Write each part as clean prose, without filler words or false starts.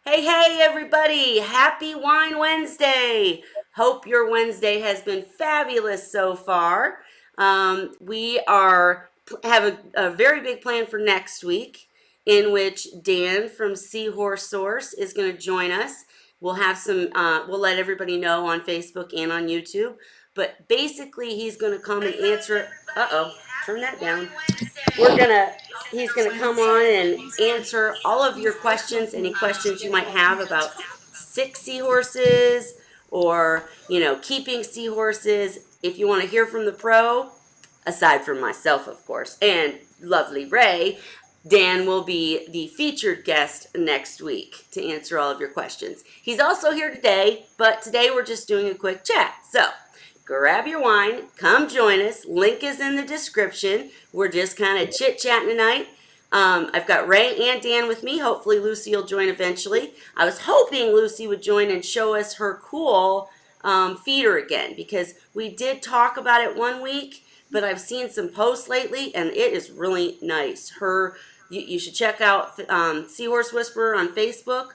Hey, everybody! Happy Wine Wednesday! Hope your Wednesday has been fabulous so far. We have a very big plan for next week, in which Dan from Seahorse Source is going to join us. We'll have some. We'll let everybody know on Facebook and on YouTube. But basically, he's going to come and answer. Uh oh, turn that down. We're gonna He's gonna come on and answer all of your questions, any questions you might have about sick seahorses or keeping seahorses. If you want to hear from the pro, aside from myself, of course, and lovely Ray, Dan will be the featured guest next week to answer all of your questions. He's also here today, but today we're just doing a quick chat. So grab your wine, come join us. Link is in the description. We're just kind of chit chatting tonight. I've got Ray and Dan with me. Hopefully Lucy will join eventually. I was hoping Lucy would join and show us her cool feeder again, because we did talk about it one week, but I've seen some posts lately and it is really nice. You should check out Seahorse Whisperer on Facebook.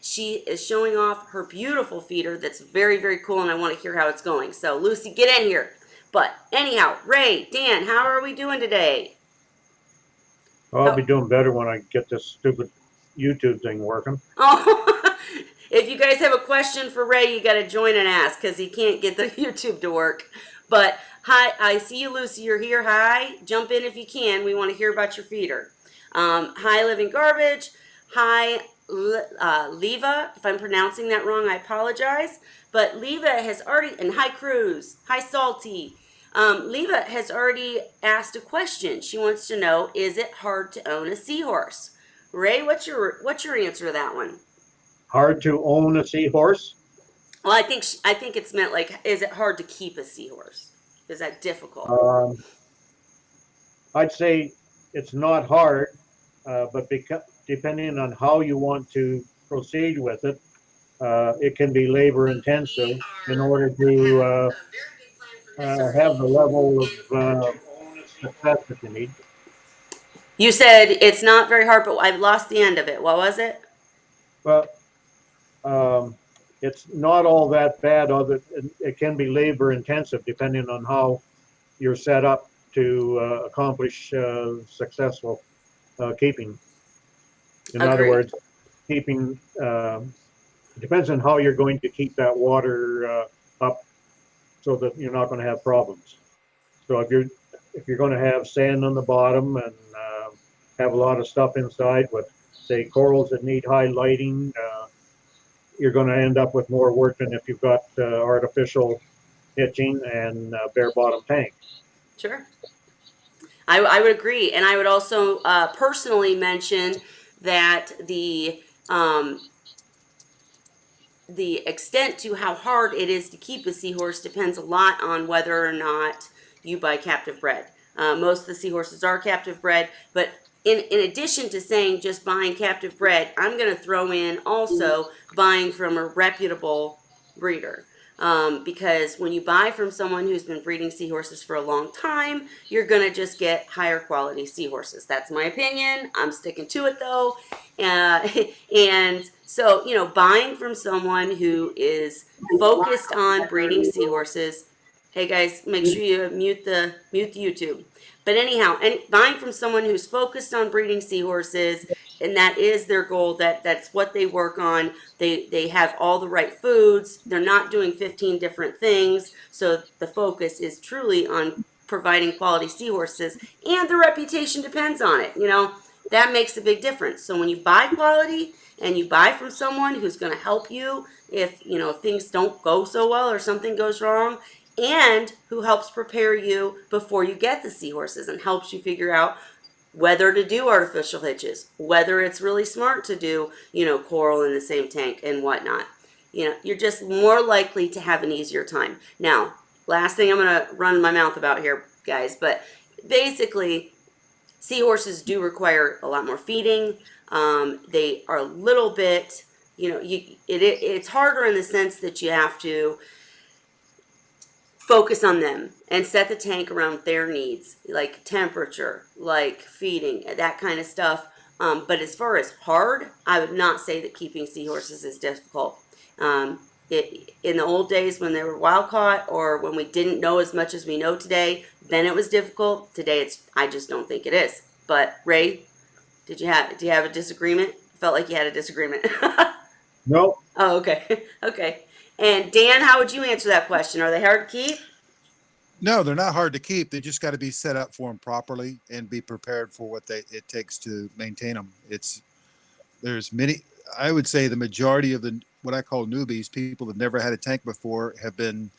She is showing off her beautiful feeder that's very, very cool, and I want to hear how it's going. So, Lucy, get in here. But anyhow, Ray, Dan, how are we doing today? I'll How, be doing better when I get this stupid YouTube thing working. oh, if you guys have a question for Ray, you got to join and ask because he can't get the YouTube to work. But hi, I see you, Lucy. You're here. Hi, jump in if you can. We want to hear about your feeder. Hi, Living Garbage. Hi, Leva. If I'm pronouncing that wrong, I apologize. But Leva has already, and hi, Cruz. Hi, Salty. Leva has already asked a question. She wants to know, is it hard to own a seahorse? Ray, what's your answer to that one? Hard to own a seahorse. Well, I think it's meant like, is it hard to keep a seahorse? Is that difficult? Um, I'd say it's not hard, but depending on how you want to proceed with it, it can be labor intensive in order to have the level of success that you need. You said it's not very hard, but I've lost the end of it. What was it? Well, um, it's not all that bad. Other it can be labor intensive depending on how you're set up to accomplish successful keeping. In other Agreed. words, keeping it depends on how you're going to keep that water up so that you're not going to have problems. So if you're going to have sand on the bottom and have a lot of stuff inside with say corals that need high lighting, you're going to end up with more work than if you've got artificial hitching and bare bottom tank. Sure. I would agree. And I would also personally mention that the extent to how hard it is to keep a seahorse depends a lot on whether or not you buy captive bred. Most of the seahorses are captive bred, but in addition to saying just buying captive bred, I'm going to throw in also buying from a reputable breeder. Because when you buy from someone who's been breeding seahorses for a long time, you're going to just get higher quality seahorses. That's my opinion. I'm sticking to it though. Uh, and so, buying from someone who is focused on breeding seahorses. Hey guys, make sure you mute the YouTube. But anyhow, buying from someone who's focused on breeding seahorses, and that is their goal. That's what they work on. They have all the right foods. They're not doing 15 different things. So the focus is truly on providing quality seahorses, and the reputation depends on it. That makes a big difference. So when you buy quality and you buy from someone who's going to help you if things don't go so well or something goes wrong, and who helps prepare you before you get the seahorses and helps you figure out whether to do artificial hitches, whether it's really smart to do, coral in the same tank and whatnot. You're just more likely to have an easier time. Now, last thing I'm going to run my mouth about here, guys, but basically, seahorses do require a lot more feeding. They are a little bit, it's harder in the sense that you have to focus on them and set the tank around their needs, like temperature, like feeding, that kind of stuff. But as far as hard, I would not say that keeping seahorses is difficult. In the old days when they were wild caught or when we didn't know as much as we know today, then it was difficult. Today, I just don't think it is. But Ray, do you have a disagreement? Felt like you had a disagreement. No, Oh, okay. Okay. And Dan, how would you answer that question? Are they hard to keep? No, they're not hard to keep. They just got to be set up for them properly and be prepared for what it takes to maintain them. There's many. I would say the majority of the what I call newbies, people that never had a tank before, have been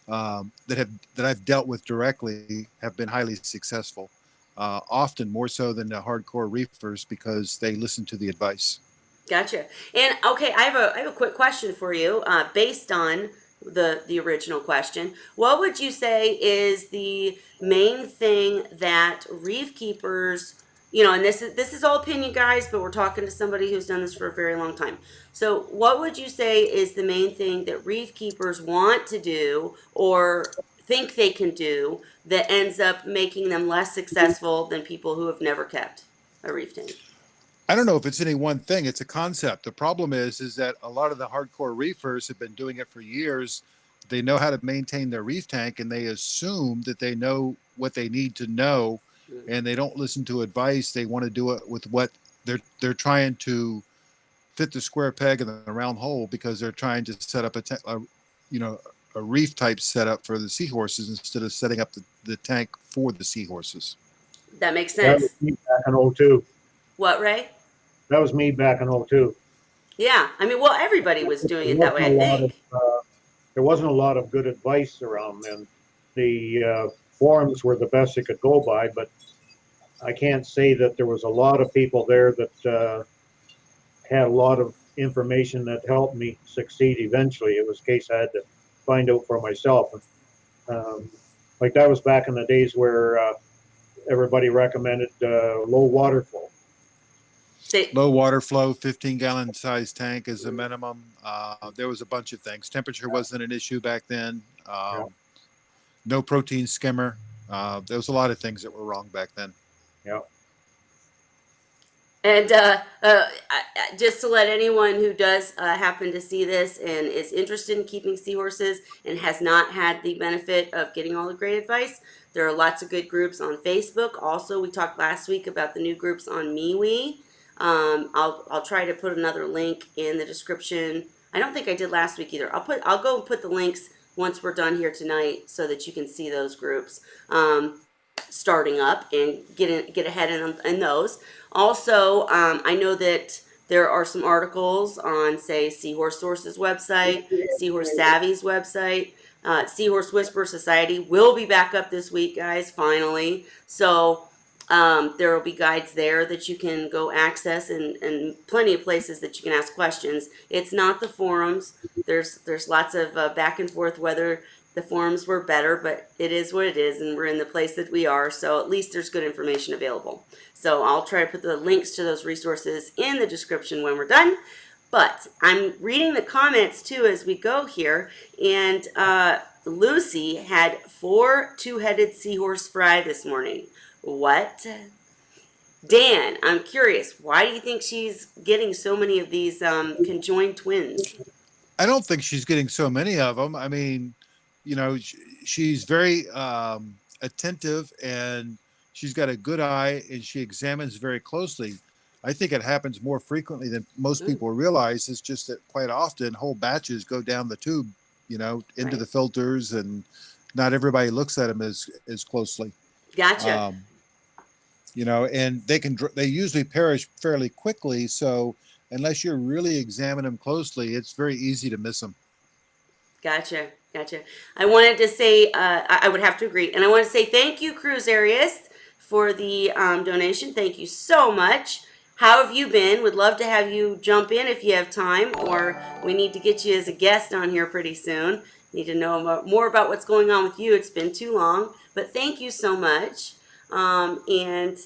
that I've dealt with directly have been highly successful. Often more so than the hardcore reefers because they listen to the advice. Gotcha. And okay, I have a quick question for you, based on the original question. What would you say is the main thing that reef keepers, and this is all opinion, guys, but we're talking to somebody who's done this for a very long time. So, what would you say is the main thing that reef keepers want to do or think they can do that ends up making them less successful than people who have never kept a reef tank? I don't know if it's any one thing. It's a concept. The problem is that a lot of the hardcore reefers have been doing it for years. They know how to maintain their reef tank, and they assume that they know what they need to know, Mm. and they don't listen to advice. They want to do it with what they're trying to fit the square peg in the round hole because they're trying to set up you know, a reef type setup for the seahorses instead of setting up the tank for the seahorses. That makes that was sense. me back in '02. What, Ray? That was me back in '02. Yeah, I mean, well, everybody was doing There it that wasn't way, a I lot of think. there wasn't a lot of good advice around then. The forums were the best it could go by, but I can't say that there was a lot of people there that had a lot of information that helped me succeed eventually. It was a case I had to find out for myself. Um, like that was back in the days where everybody recommended low water flow. They, Low water flow, 15-gallon size tank is a minimum. There was a bunch of things. Temperature wasn't an issue back then. Yeah, No protein skimmer. There was a lot of things that were wrong back then. yeah. and just to let anyone who does happen to see this and is interested in keeping seahorses and has not had the benefit of getting all the great advice, there are lots of good groups on Facebook. Also, we talked last week about the new groups on MeWe. I'll try to put another link in the description. I don't think I did last week either. I'll go and put the links once we're done here tonight so that you can see those groups. Starting up and get ahead in those. Also, I know that there are some articles on, say, Seahorse Source's website, Seahorse Savvy's website. Seahorse Whisper Society will be back up this week, guys, finally. So there will be guides there that you can go access and plenty of places that you can ask questions. It's not the forums. There's lots of back and forth whether the forums were better, but it is what it is, and we're in the place that we are, so at least there's good information available. So I'll try to put the links to those resources in the description when we're done. But I'm reading the comments too as we go here, and Lucy had 4 two-headed seahorse fry this morning. What? Dan, I'm curious, why do you think she's getting so many of these conjoined twins? I don't think she's getting so many of them. I mean, she's very attentive and she's got a good eye and she examines very closely. I think it happens more frequently than most Mm, people realize. It's just that quite often whole batches go down the tube, into right. the filters, and not everybody looks at them as closely. Gotcha. Um, and they usually perish fairly quickly. So unless you're really examining them closely, it's very easy to miss them. Gotcha. Gotcha. I wanted to say, I would have to agree. And I want to say thank you, Cruz Arias, for the donation. Thank you so much. How have you been? Would love to have you jump in if you have time, or we need to get you as a guest on here pretty soon. Need to know more about what's going on with you. It's been too long. But thank you so much. And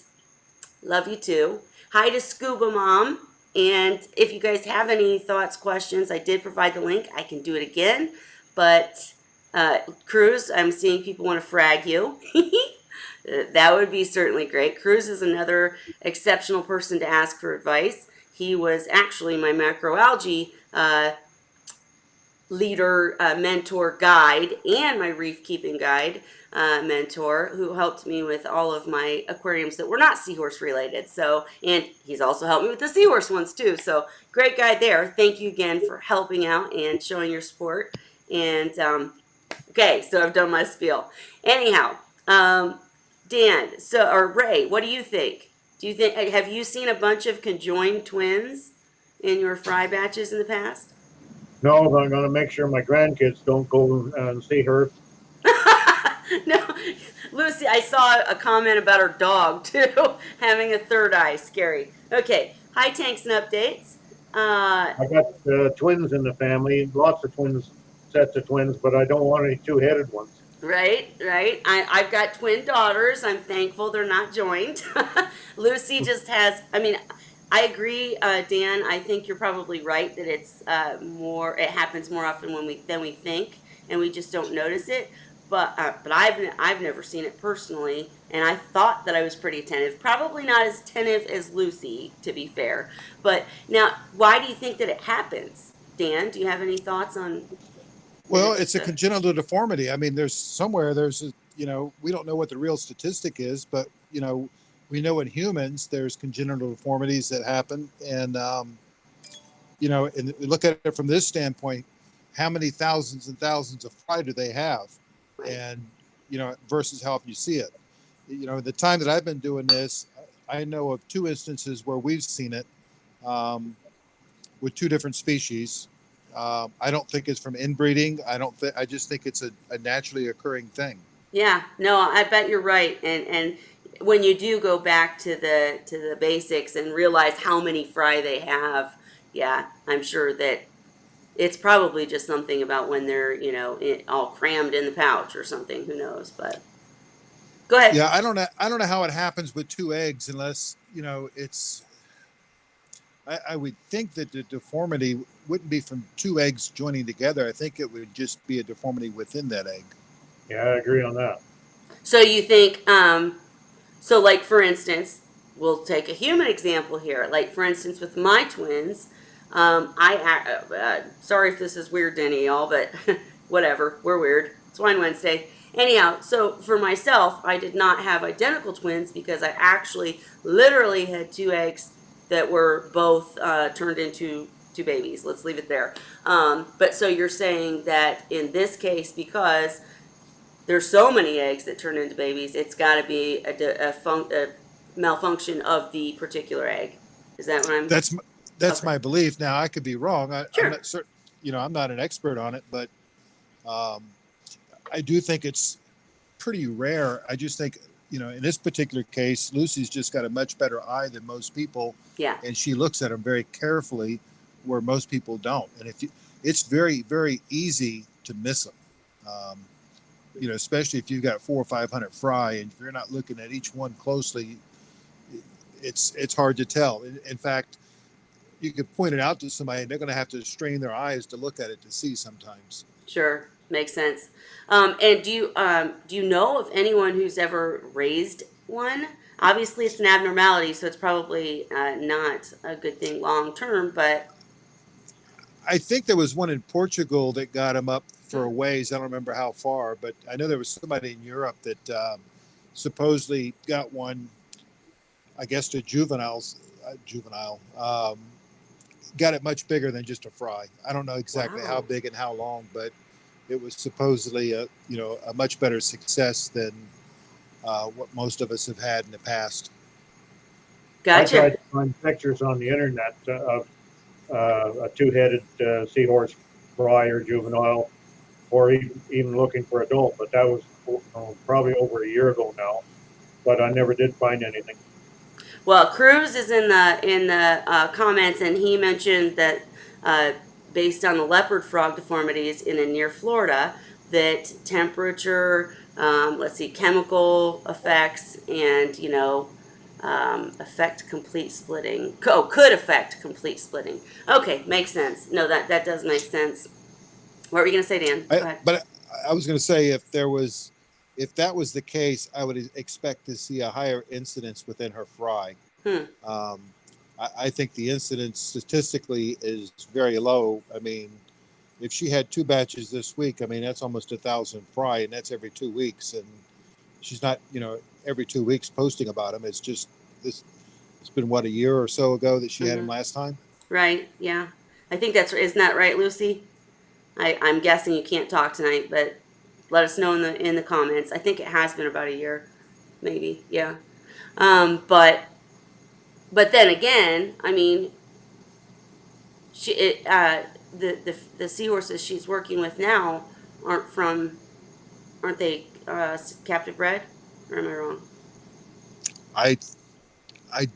love you too. Hi to Scuba Mom. And if you guys have any thoughts, questions, I did provide the link. I can do it again. But Cruz, I'm seeing people want to frag you. that would be certainly great. Cruz is another exceptional person to ask for advice. He was actually my macroalgae leader, mentor, guide, and my reef keeping guide mentor, who helped me with all of my aquariums that were not seahorse related. So, and he's also helped me with the seahorse ones too. So, great guy there. Thank you again for helping out and showing your support. And okay, so I've done my spiel. Anyhow, Dan, so or Ray, what do you think? Do you think have you seen a bunch of conjoined twins in your fry batches in the past? No, but I'm gonna make sure my grandkids don't go and see her. No, Lucy, I saw a comment about her dog too, having a third eye. Scary. Okay, hi, tanks and updates. Uh, I got twins in the family, lots of twins, sets of twins, but I don't want any two-headed ones. right, right. I've got twin daughters. I'm thankful they're not joined. Lucy just has, I mean, I agree, Dan. I think you're probably right that it's more. It happens more often when than we think, and we just don't notice it. But I've never seen it personally, and I thought that I was pretty attentive. Probably not as attentive as Lucy, to be fair. But now, why do you think that it happens, Dan? Do you have any thoughts on? Is Well, it it's just a a congenital deformity. I mean, there's somewhere there's a, we don't know what the real statistic is, but we know in humans there's congenital deformities that happen, and and we look at it from this standpoint, how many thousands and thousands of fry do they have, right? and versus how often you see it. The time that I've been doing this, I know of two instances where we've seen it um, with two different species. I don't think it's from inbreeding. I don't think. I just think it's a naturally occurring thing. Yeah, no, I bet you're right. And when you do go back to the basics and realize how many fry they have, yeah, I'm sure that it's probably just something about when they're, all crammed in the pouch or something. Who knows? But go ahead. Yeah, I don't know. I don't know how it happens with two eggs unless it's. I would think that the deformity wouldn't be from two eggs joining together. I think it would just be a deformity within that egg. Yeah, I agree on that. So you think, so like for instance, we'll take a human example here. Like for instance, with my twins, sorry if this is weird to any of y'all, but whatever, we're weird. It's Wine Wednesday. Anyhow, so for myself, I did not have identical twins because I actually literally had two eggs that were both turned into two babies. Let's leave it there. But so you're saying that in this case, because there's so many eggs that turn into babies, it's got to be a malfunction of the particular egg. Is that what I'm? That's Okay. my belief. Now I could be wrong. I'm Sure. not certain. I'm not an expert on it, but um, I do think it's pretty rare. I just think in this particular case, Lucy's just got a much better eye than most people, Yeah. and she looks at them very carefully, where most people don't. And it's very very easy to miss them. Um, especially if you've got 400 or 500 fry, and if you're not looking at each one closely, it's hard to tell. In fact, you could point it out to somebody, and they're going to have to strain their eyes to look at it to see sometimes. Sure. Makes sense. And do you know of anyone who's ever raised one? Obviously, it's an abnormality, so it's probably not a good thing long term. But I think there was one in Portugal that got him up for a ways. I don't remember how far, but I know there was somebody in Europe that supposedly got one. I guess to juvenile. Got it much bigger than just a fry. I don't know exactly how wow, big and how long, but it was supposedly a much better success than what most of us have had in the past. I gotcha. tried to find pictures on the internet of a two-headed seahorse fry or juvenile, or even looking for adult, but that was probably over a year ago now. But I never did find anything. Well, Cruz is in the comments, and he mentioned that uh, based on the leopard frog deformities in and near Florida, that temperature, let's see, chemical effects, and affect complete splitting. Oh, could affect complete splitting. Okay, makes sense. No, that does make sense. What were you gonna say, Dan? Go ahead. But I was going to say, if that was the case, I would expect to see a higher incidence within her fry. Hmm. Um, I think the incidence statistically is very low. I mean, if she had two batches this week, I mean, that's almost 1,000 fry, and that's every 2 weeks. And she's not, every 2 weeks posting about them. It's just this. It's been what, a year or so ago that she had him Mm-hmm. last time. Right. Yeah. I think isn't that right, Lucy? I'm guessing you can't talk tonight, but let us know in the comments. I think it has been about a year, maybe. Yeah. But then again, I mean, she it the seahorses she's working with now aren't they captive bred? Or am I wrong? I I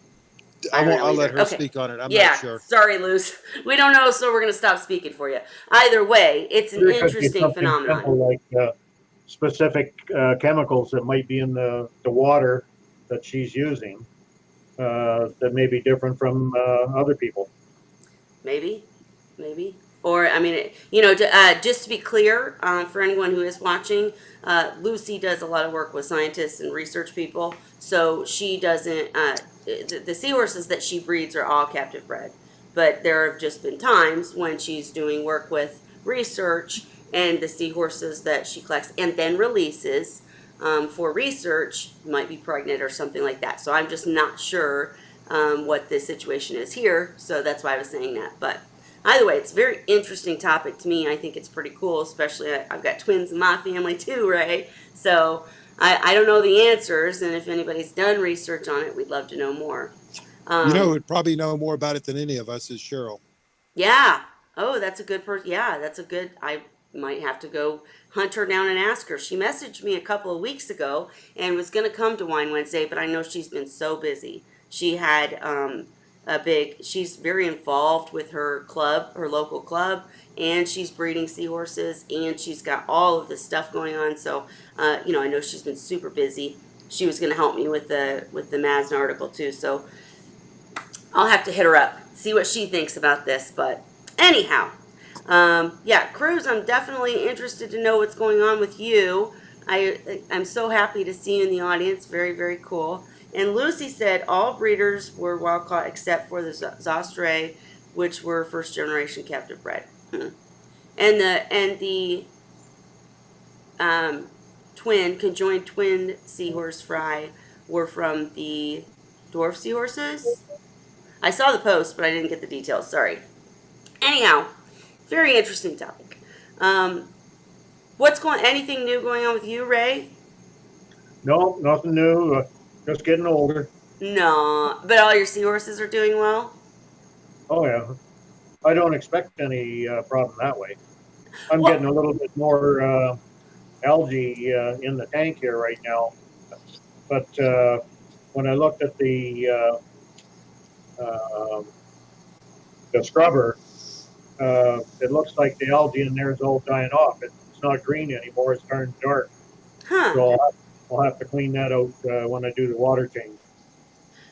I I don't won't. know I'll let either. her Okay. speak on it. I'm not Yeah, sure. sorry, Luz. We don't know, so we're gonna stop speaking for you. Either way, it's an There could be interesting something phenomenon. simple like specific chemicals that might be in the water that she's using that may be different from other people. Maybe, maybe. Or I mean, just to be clear, for anyone who is watching, Lucy does a lot of work with scientists and research people. So she doesn't. The seahorses that she breeds are all captive bred, but there have just been times when she's doing work with research and the seahorses that she collects and then releases for research might be pregnant or something like that. So I'm just not sure what the situation is here. So that's why I was saying that. But either way, it's a very interesting topic to me. I think it's pretty cool, especially I've got twins in my family too, right? So I don't know the answers, and if anybody's done research on it, we'd love to know more. Who Um, would probably know more about it than any of us is Cheryl. yeah. Oh, that's a good person. Yeah, that's a good. I might have to go hunt her down and ask her. She messaged me a couple of weeks ago and was going to come to Wine Wednesday, but I know she's been so busy. She had she's very involved with her club, her local club, and she's breeding seahorses and she's got all of this stuff going on. So, I know she's been super busy. She was going to help me with the Mazda article too. So I'll have to hit her up, see what she thinks about this. But anyhow, yeah, Cruz, I'm definitely interested to know what's going on with you. I'm so happy to see you in the audience. Very, very cool. And Lucy said all breeders were wild caught except for the Zostre, which were first generation captive bred. And the um, conjoined twin seahorse fry were from the dwarf seahorses. I saw the post, but I didn't get the details. Sorry. Anyhow, very interesting topic. Um, anything new going on with you, Ray? No, nothing new. Just getting older. No, but all your seahorses are doing well. Oh yeah, I don't expect any problem that way. I'm getting Well, a little bit more algae in the tank here right now, but when I looked at uh, the scrubber, it looks like the algae in there is all dying off. It's not green anymore. It's turned dark. huh? So I'll have to clean that out when I do the water change.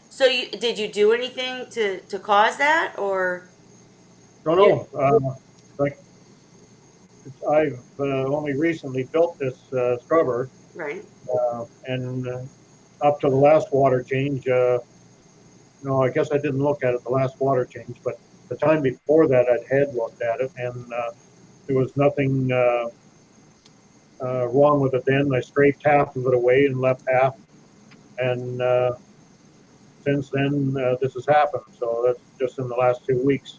So did you do anything to cause that, or Don't you? know. Like I've only recently built this scrubber, Right. and up to the last water change, no, I guess I didn't look at it the last water change, but the time before that, I'd had looked at it, and there was nothing wrong with it then. I scraped half of it away and left half, and since then, this has happened. So that's just in the last 2 weeks.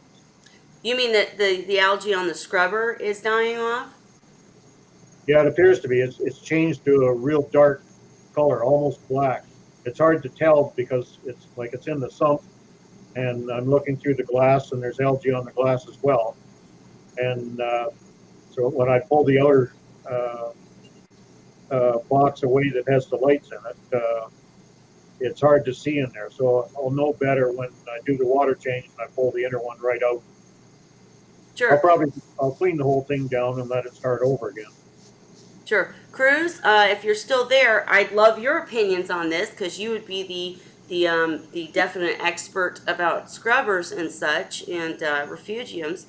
You mean that the algae on the scrubber is dying off? Yeah, it appears to be. It's changed to a real dark color, almost black. It's hard to tell because it's like it's in the sump, and I'm looking through the glass, and there's algae on the glass as well. And so when I pull the outer uh, box away that has the lights in it, it's hard to see in there. So I'll know better when I do the water change and I pull the inner one right out. Sure. I'll clean the whole thing down and let it start over again. Sure. Cruz, if you're still there, I'd love your opinions on this because you would be the definite expert about scrubbers and such and refugiums.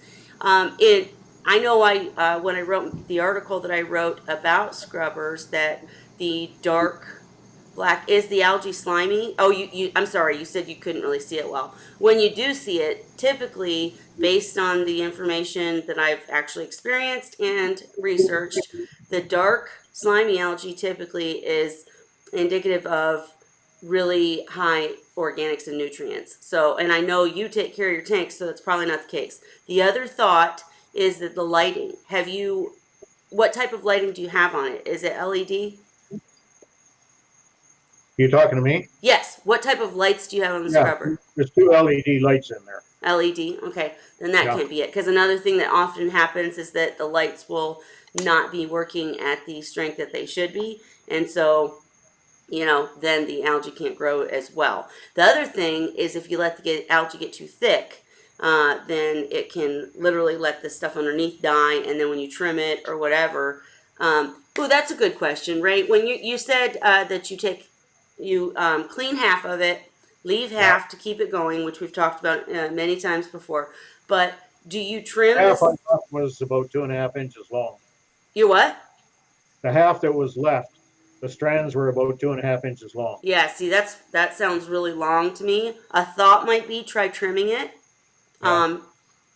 I know when I wrote the article that I wrote about scrubbers that the dark black. Is the algae slimy? Oh, I'm sorry, you said you couldn't really see it well. When you do see it, typically, based on the information that I've actually experienced and researched, the dark slimy algae typically is indicative of really high organics and nutrients. So, and I know you take care of your tanks, so that's probably not the case. The other thought is that the lighting. What type of lighting do you have on it? Is it LED? You talking to me? Yes. What type of lights do you have on the Yeah, scrubber? there's two LED lights in there. LED. Okay, then that Yeah. can't be it. Because another thing that often happens is that the lights will not be working at the strength that they should be, and so then the algae can't grow as well. The other thing is if you let the algae get too thick, then it can literally let the stuff underneath die, and then when you trim it or whatever. Oh, that's a good question, Ray. When you said that you clean half of it, leave Yeah. half to keep it going, which we've talked about many times before. But do you trim Half I this? thought was about 2.5 inches long. You what? The half that was left, the strands were about 2.5 inches long. Yeah, see, that sounds really long to me. A thought might be try trimming it. Yeah. Um,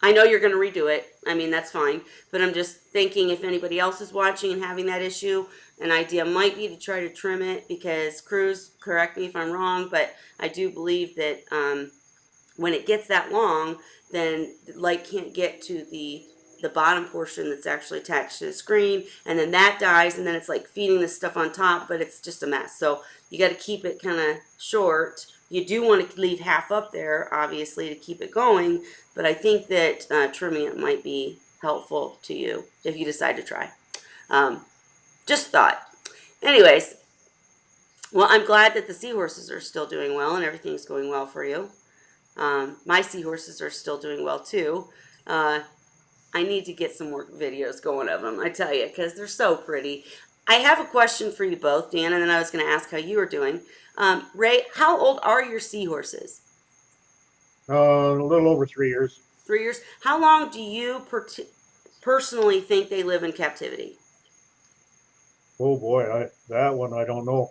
I know you're going to redo it. I mean, that's fine. But I'm just thinking if anybody else is watching and having that issue, an idea might be to try to trim it because Cruz, correct me if I'm wrong, but I do believe that when it gets that long, then the light can't get to the bottom portion that's actually attached to the screen, and then that dies, and then it's like feeding this stuff on top, but it's just a mess. So you got to keep it kind of short. You do want to leave half up there, obviously, to keep it going, but I think that trimming it might be helpful to you if you decide to try. Um, just thought. Anyways, well, I'm glad that the seahorses are still doing well and everything's going well for you. My seahorses are still doing well too. Uh, I need to get some more videos going of them, I tell you, because they're so pretty. I have a question for you both, Dan, and then I was going to ask how you are doing. Ray, how old are your seahorses? A little over 3 years. 3 years. How long do you personally think they live in captivity? Oh boy, that one I don't know.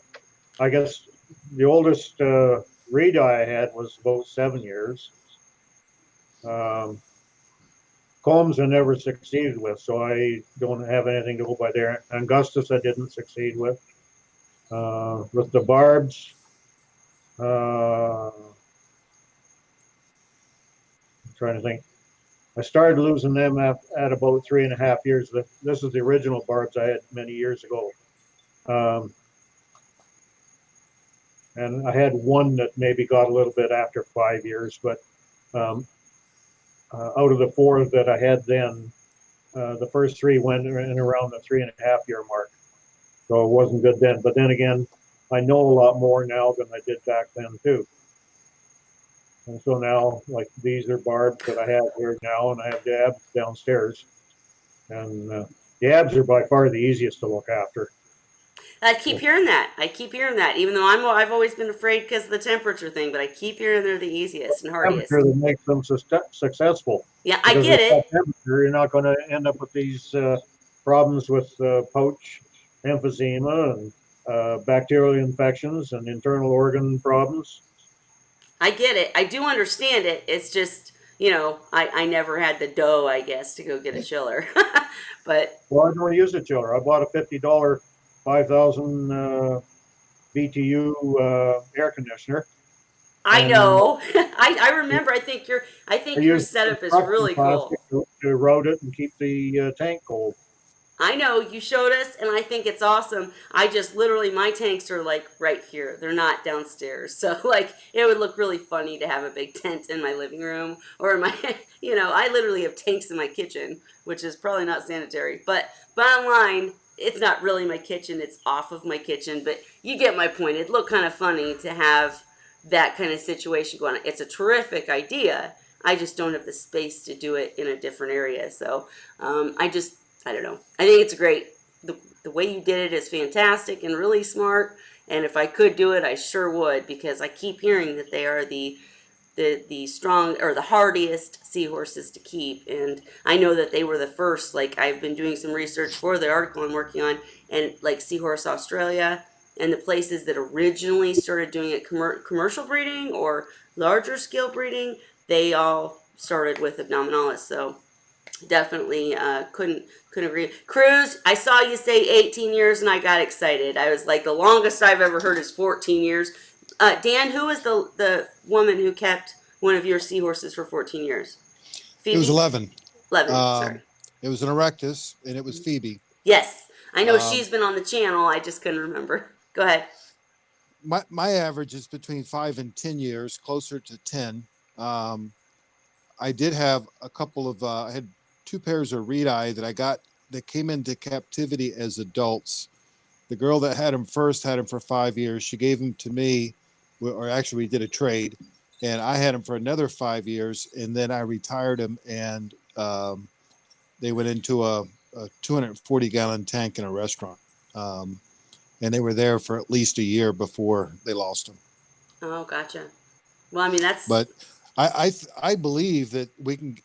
I guess the oldest Redi I had was about 7 years. Um, Combs I never succeeded with, so I don't have anything to go by there. Augustus I didn't succeed with. With the Barbs, I'm trying to think. I started losing them at about 3.5 years. This is the original Barbs I had many years ago. Um, and I had one that maybe got a little bit after 5 years, but um, out of the four that I had then, the first three went in around the 3.5 year mark. So it wasn't good then. But then again, I know a lot more now than I did back then too. And so now, like these are barbs that I have here now, and I have dabs downstairs. And the abs are by far the easiest to look after. I keep hearing that. I keep hearing that, even though I've always been afraid because of the temperature thing, but I keep hearing they're the easiest and Temperature hardiest. that makes them successful. Yeah, I Because get with that it. temperature, you're not going to end up with these problems with pouch emphysema and bacterial infections and internal organ problems. I get it. I do understand it. It's just, I never had the dough, I guess, to go get a chiller. But Well, I don't use a chiller. I bought a $50, 5,000 BTU air conditioner, I and know. I remember. I I think your used setup is construction really plastic cool. to route it and keep the tank cold. I know you showed us, and I think it's awesome. I just literally my tanks are like right here; they're not downstairs. So like it would look really funny to have a big tent in my living room or in my, I literally have tanks in my kitchen, which is probably not sanitary. But bottom line, it's not really my kitchen; it's off of my kitchen. But you get my point. It'd look kind of funny to have that kind of situation going on. It's a terrific idea. I just don't have the space to do it in a different area. So I don't know. I think it's great. The way you did it is fantastic and really smart. And if I could do it, I sure would because I keep hearing that they are the the strong or the hardiest seahorses to keep. And I know that they were the first. Like I've been doing some research for the article I'm working on, and like Seahorse Australia and the places that originally started doing it commercial breeding or larger scale breeding, they all started with abdominalis. So definitely couldn't agree. Cruz, I saw you say 18 years and I got excited. I was like, the longest I've ever heard is 14 years. Dan, who was the woman who kept one of your seahorses for 14 years? It was Phoebe? 11. 11, sorry. It was an erectus, and it was Phoebe. Yes, I know Um, she's been on the channel. I just couldn't remember. Go ahead. my average is between 5 and 10 years, closer to 10. Um, I did have a couple of I had 2 pairs of reed-eye that I got that came into captivity as adults. The girl that had them first had them for 5 years. She gave them to me, or actually we did a trade, and I had them for another 5 years, and then I retired them, and they went into a 240-gallon tank in a restaurant, and they were there for at least a year before they lost them. Oh, gotcha. Well, I mean, that's But I believe that we can,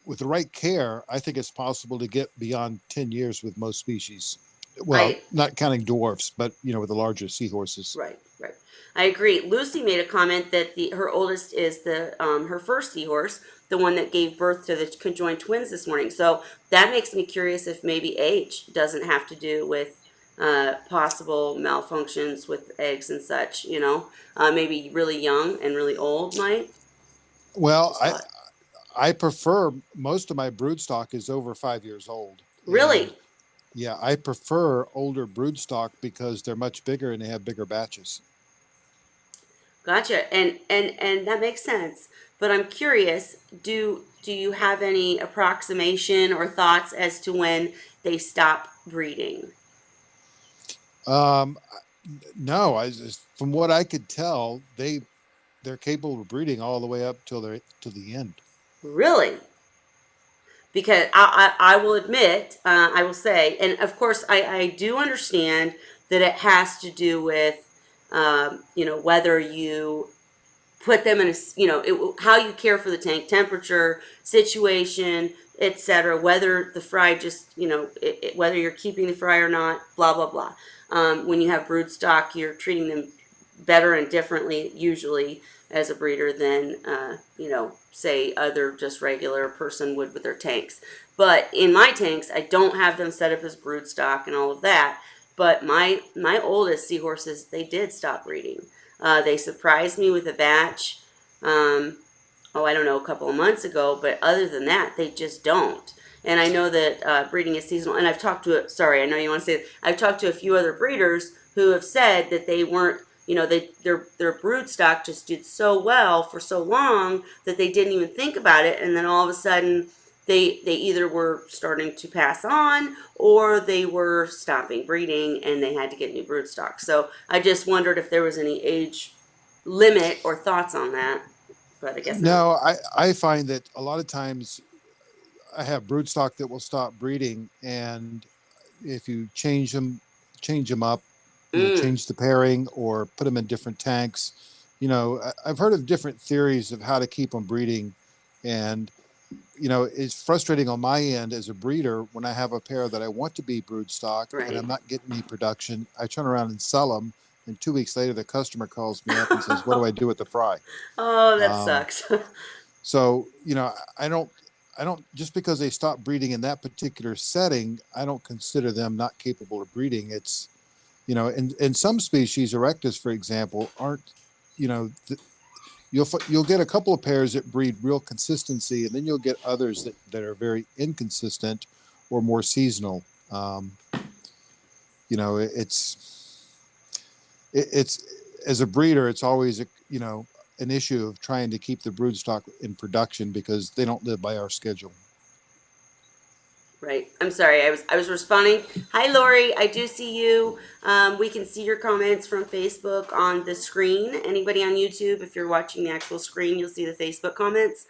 with the right care, I think it's possible to get beyond 10 years with most species. Well, I not counting dwarfs, but with the larger seahorses. right, right. I agree. Lucy made a comment that her oldest is the her first seahorse, the one that gave birth to the conjoined twins this morning. So that makes me curious if maybe age doesn't have to do with possible malfunctions with eggs and such. Maybe really young and really old might. Well, Just thought. I prefer, most of my broodstock is over 5 years old, and Really? yeah, I prefer older broodstock because they're much bigger and they have bigger batches. Gotcha. And that makes sense. But I'm curious, do you have any approximation or thoughts as to when they stop breeding? Um, no, from what I could tell, they're capable of breeding all the way up till they're to the end. Really? Because I will admit, I will say, and of course I do understand that it has to do with, whether you put them in how you care for the tank temperature, situation, etc. Whether the fry just, whether you're keeping the fry or not, blah, blah, blah. When you have brood stock, you're treating them better and differently usually as a breeder than say other just regular person would with their tanks. But in my tanks, I don't have them set up as brood stock and all of that. But my oldest seahorses, they did stop breeding. They surprised me with a batch. I don't know, a couple of months ago. But other than that, they just don't. And I know that breeding is seasonal. And I've talked to sorry, I know you want to say. I've talked to a few other breeders who have said that they weren't. Their brood stock just did so well for so long that they didn't even think about it, and then all of a sudden they either were starting to pass on or they were stopping breeding and they had to get new brood stock. So I just wondered if there was any age limit or thoughts on that, but I guess not. No, I find that a lot of times I have broodstock that will stop breeding, and if you change them up, Mm, change the pairing or put them in different tanks. I've heard of different theories of how to keep them breeding, and it's frustrating on my end as a breeder when I have a pair that I want to be broodstock and right. I'm not getting any production. I turn around and sell them, and 2 weeks later the customer calls me up and says, "What do I do with the fry?" Oh, that Um, sucks. so I don't just because they stop breeding in that particular setting, I don't consider them not capable of breeding. It's in some species, erectus, for example, aren't you know th- you'll get a couple of pairs that breed real consistency, and then you'll get others that are very inconsistent or more seasonal. Um, you know, it, it's as a breeder, it's always an issue of trying to keep the broodstock in production because they don't live by our schedule. Right. I'm sorry. I was responding. Hi, Lori. I do see you. We can see your comments from Facebook on the screen. Anybody on YouTube, if you're watching the actual screen, you'll see the Facebook comments.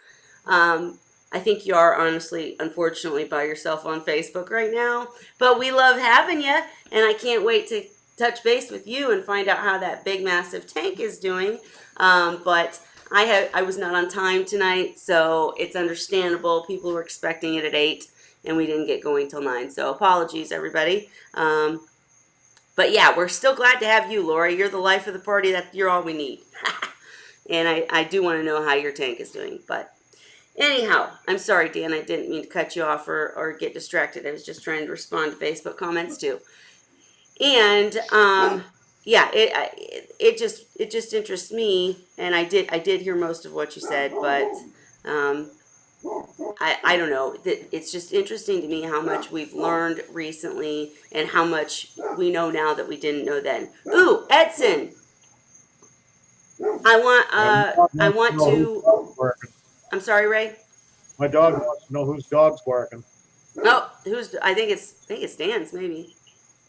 I think you are honestly, unfortunately, by yourself on Facebook right now. But we love having you, and I can't wait to touch base with you and find out how that big, massive tank is doing. But I was not on time tonight, so it's understandable. People were expecting it at 8, and we didn't get going till 9. So apologies, everybody. But yeah, we're still glad to have you, Lori. You're the life of the party. That you're all we need. And I do want to know how your tank is doing. But anyhow, I'm sorry, Dan. I didn't mean to cut you off or get distracted. I was just trying to respond to Facebook comments too. And yeah, it just interests me, and I did hear most of what you said, but I don't know. It's just interesting to me how much we've learned recently and how much we know now that we didn't know then. Ooh, Edson, I My dog want wants to know whose to. dog's barking. I'm sorry, Ray. My dog wants to know whose dog's barking. Oh, who's? I think it's Dan's maybe.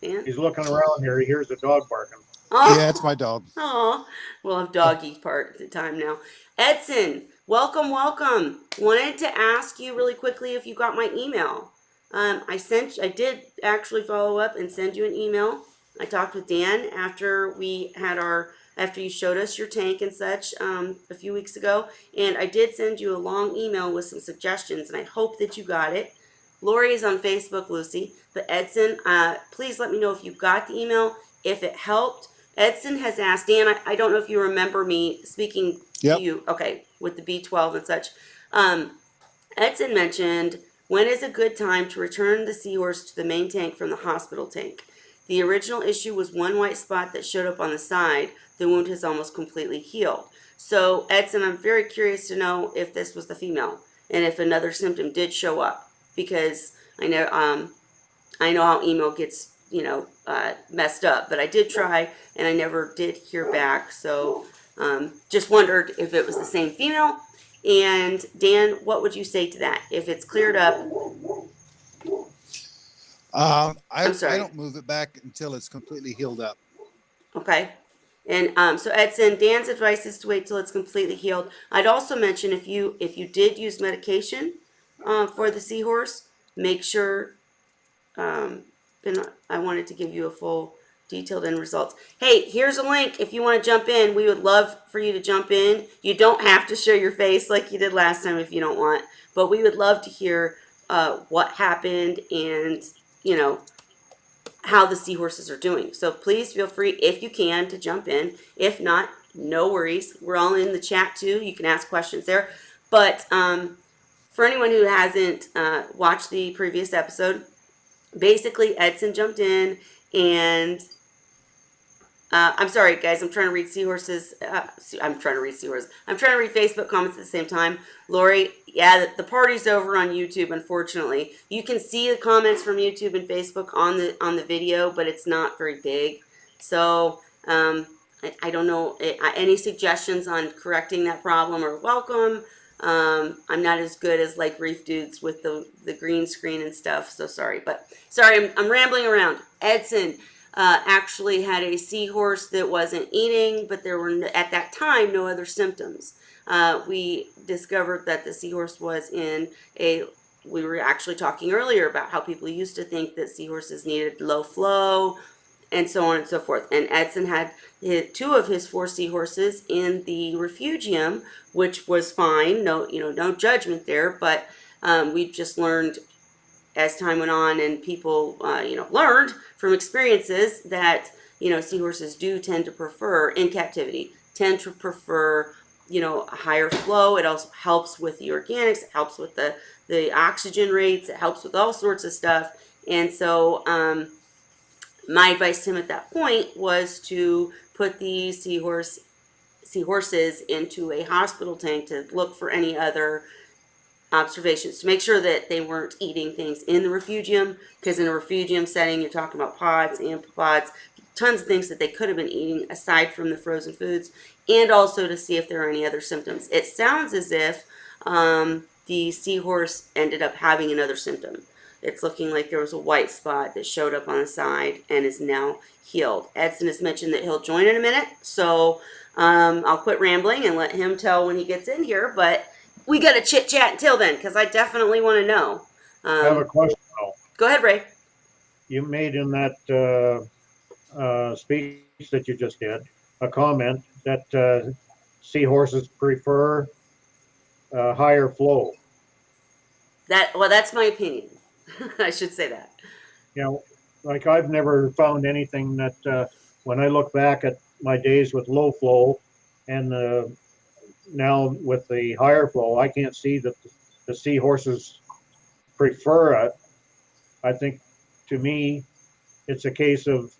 Dan. He's looking around here. He hears a dog barking. Yeah, Oh, it's my dog. oh, we'll have doggy part at the time now. Edson, welcome, welcome. Wanted to ask you really quickly if you got my email. I did actually follow up and send you an email. I talked with Dan after you showed us your tank and such, a few weeks ago, and I did send you a long email with some suggestions, and I hope that you got it. Lori is on Facebook, Lucy, but Edson, please let me know if you got the email, if it helped. Edson has asked, Dan, I don't know if you remember me speaking to Yep. you, okay, with the B12 and such. Edson mentioned, when is a good time to return the seahorse to the main tank from the hospital tank? The original issue was one white spot that showed up on the side. The wound has almost completely healed. So, Edson, I'm very curious to know if this was the female and if another symptom did show up, because I know how email gets, messed up, but I did try and I never did hear back. So just wondered if it was the same female. And Dan, what would you say to that? If it's cleared up, I I'm I sorry. don't move it back until it's completely healed up. Okay. And so Edson, Dan's advice is to wait till it's completely healed. I'd also mention if you did use medication for the seahorse, make sure and I wanted to give you a full detailed end results. Hey, here's a link if you want to jump in. We would love for you to jump in. You don't have to show your face like you did last time if you don't want, but we would love to hear what happened and, you know, how the seahorses are doing. So please feel free, if you can, to jump in. If not, no worries. We're all in the chat too. You can ask questions there. But for anyone who hasn't watched the previous episode, basically Edson jumped in and I'm sorry guys, I'm trying to read seahorses. I'm trying to read seahorses. I'm trying to read Facebook comments at the same time. Lori, yeah, the party's over on YouTube, unfortunately. You can see the comments from YouTube and Facebook on the video, but it's not very big. So I don't know. Any suggestions on correcting that problem are welcome. I'm not as good as like Reef Dudes with the green screen and stuff, so sorry. But sorry, I'm rambling around. Edson actually had a seahorse that wasn't eating, but there were at that time no other symptoms. We discovered that the seahorse was in a. We were actually talking earlier about how people used to think that seahorses needed low flow, and so on and so forth. And Edson had two of his 4 seahorses in the refugium, which was fine. No, no judgment there. But we just learned as time went on, and people, learned from experiences that seahorses do tend to prefer in captivity, tend to prefer a higher flow. It also helps with the organics. It helps with the oxygen rates. It helps with all sorts of stuff. And so my advice to him at that point was to put the seahorses into a hospital tank to look for any other observations, to make sure that they weren't eating things in the refugium, because in a refugium setting you're talking about pods, amphipods, tons of things that they could have been eating aside from the frozen foods, and also to see if there are any other symptoms. It sounds as if the seahorse ended up having another symptom. It's looking like there was a white spot that showed up on the side and is now healed. Edson has mentioned that he'll join in a minute, so I'll quit rambling and let him tell when he gets in here, but we got to chit chat until then, because I definitely want to know. I have a question though. Go ahead, Ray. You made in that speech that you just did a comment that seahorses prefer higher flow. Well, that's my opinion. I should say that. You know, like I've never found anything that when I look back at my days with low flow and now with the higher flow, I can't see that the seahorses prefer it. I think to me, it's a case of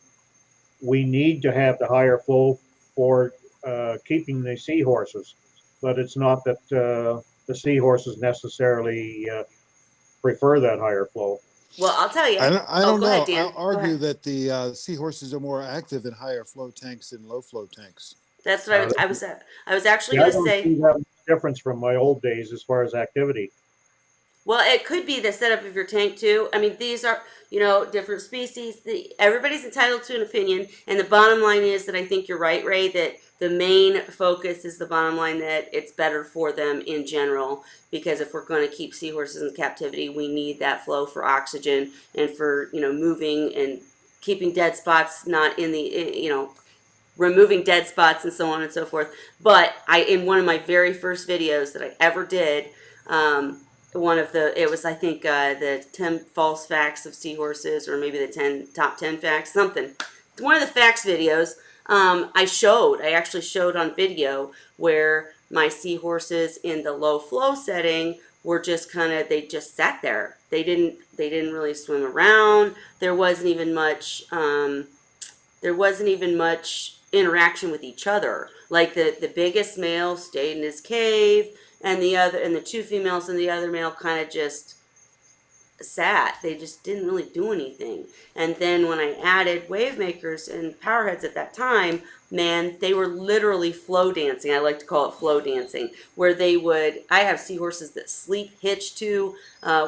we need to have the higher flow for keeping the seahorses, but it's not that the seahorses necessarily prefer that higher flow. Well, I'll tell you. I Oh, don't go ahead, know. Dan. I'll Go argue ahead. that the seahorses are more active in higher flow tanks than low flow tanks. That's what Uh, I was actually yeah, I going to don't say. see that much difference from my old days as far as activity. Well, it could be the setup of your tank too. I mean, these are, different species. Everybody's entitled to an opinion, and the bottom line is that I think you're right, Ray. That the main focus is the bottom line that it's better for them in general, because if we're going to keep seahorses in captivity, we need that flow for oxygen and for moving and keeping dead spots not in the removing dead spots and so on and so forth. But in one of my very first videos that I ever did, it was, I think, the 10 false facts of seahorses, or maybe the top 10 facts, something. One of the facts videos, I actually showed on video where my seahorses in the low flow setting were just they just sat there. They didn't really swim around. There wasn't even much interaction with each other. Like the biggest male stayed in his cave, and the two females and the other male kind of just sat. They just didn't really do anything. And then when I added wave makers and powerheads at that time, man, they were literally flow dancing. I like to call it flow dancing, where I have seahorses that sleep hitched to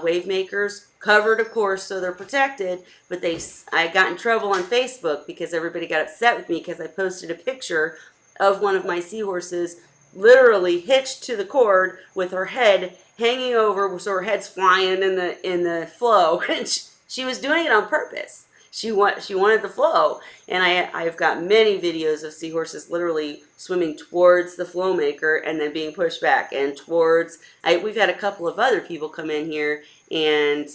wave makers, covered, of course, so they're protected. But I got in trouble on Facebook because everybody got upset with me because I posted a picture of one of my seahorses literally hitched to the cord with her head hanging over, so her head's flying in the flow, and she was doing it on purpose. She wanted the flow, and I've got many videos of seahorses literally swimming towards the flow maker and then being pushed back and towards. We've had a couple of other people come in here and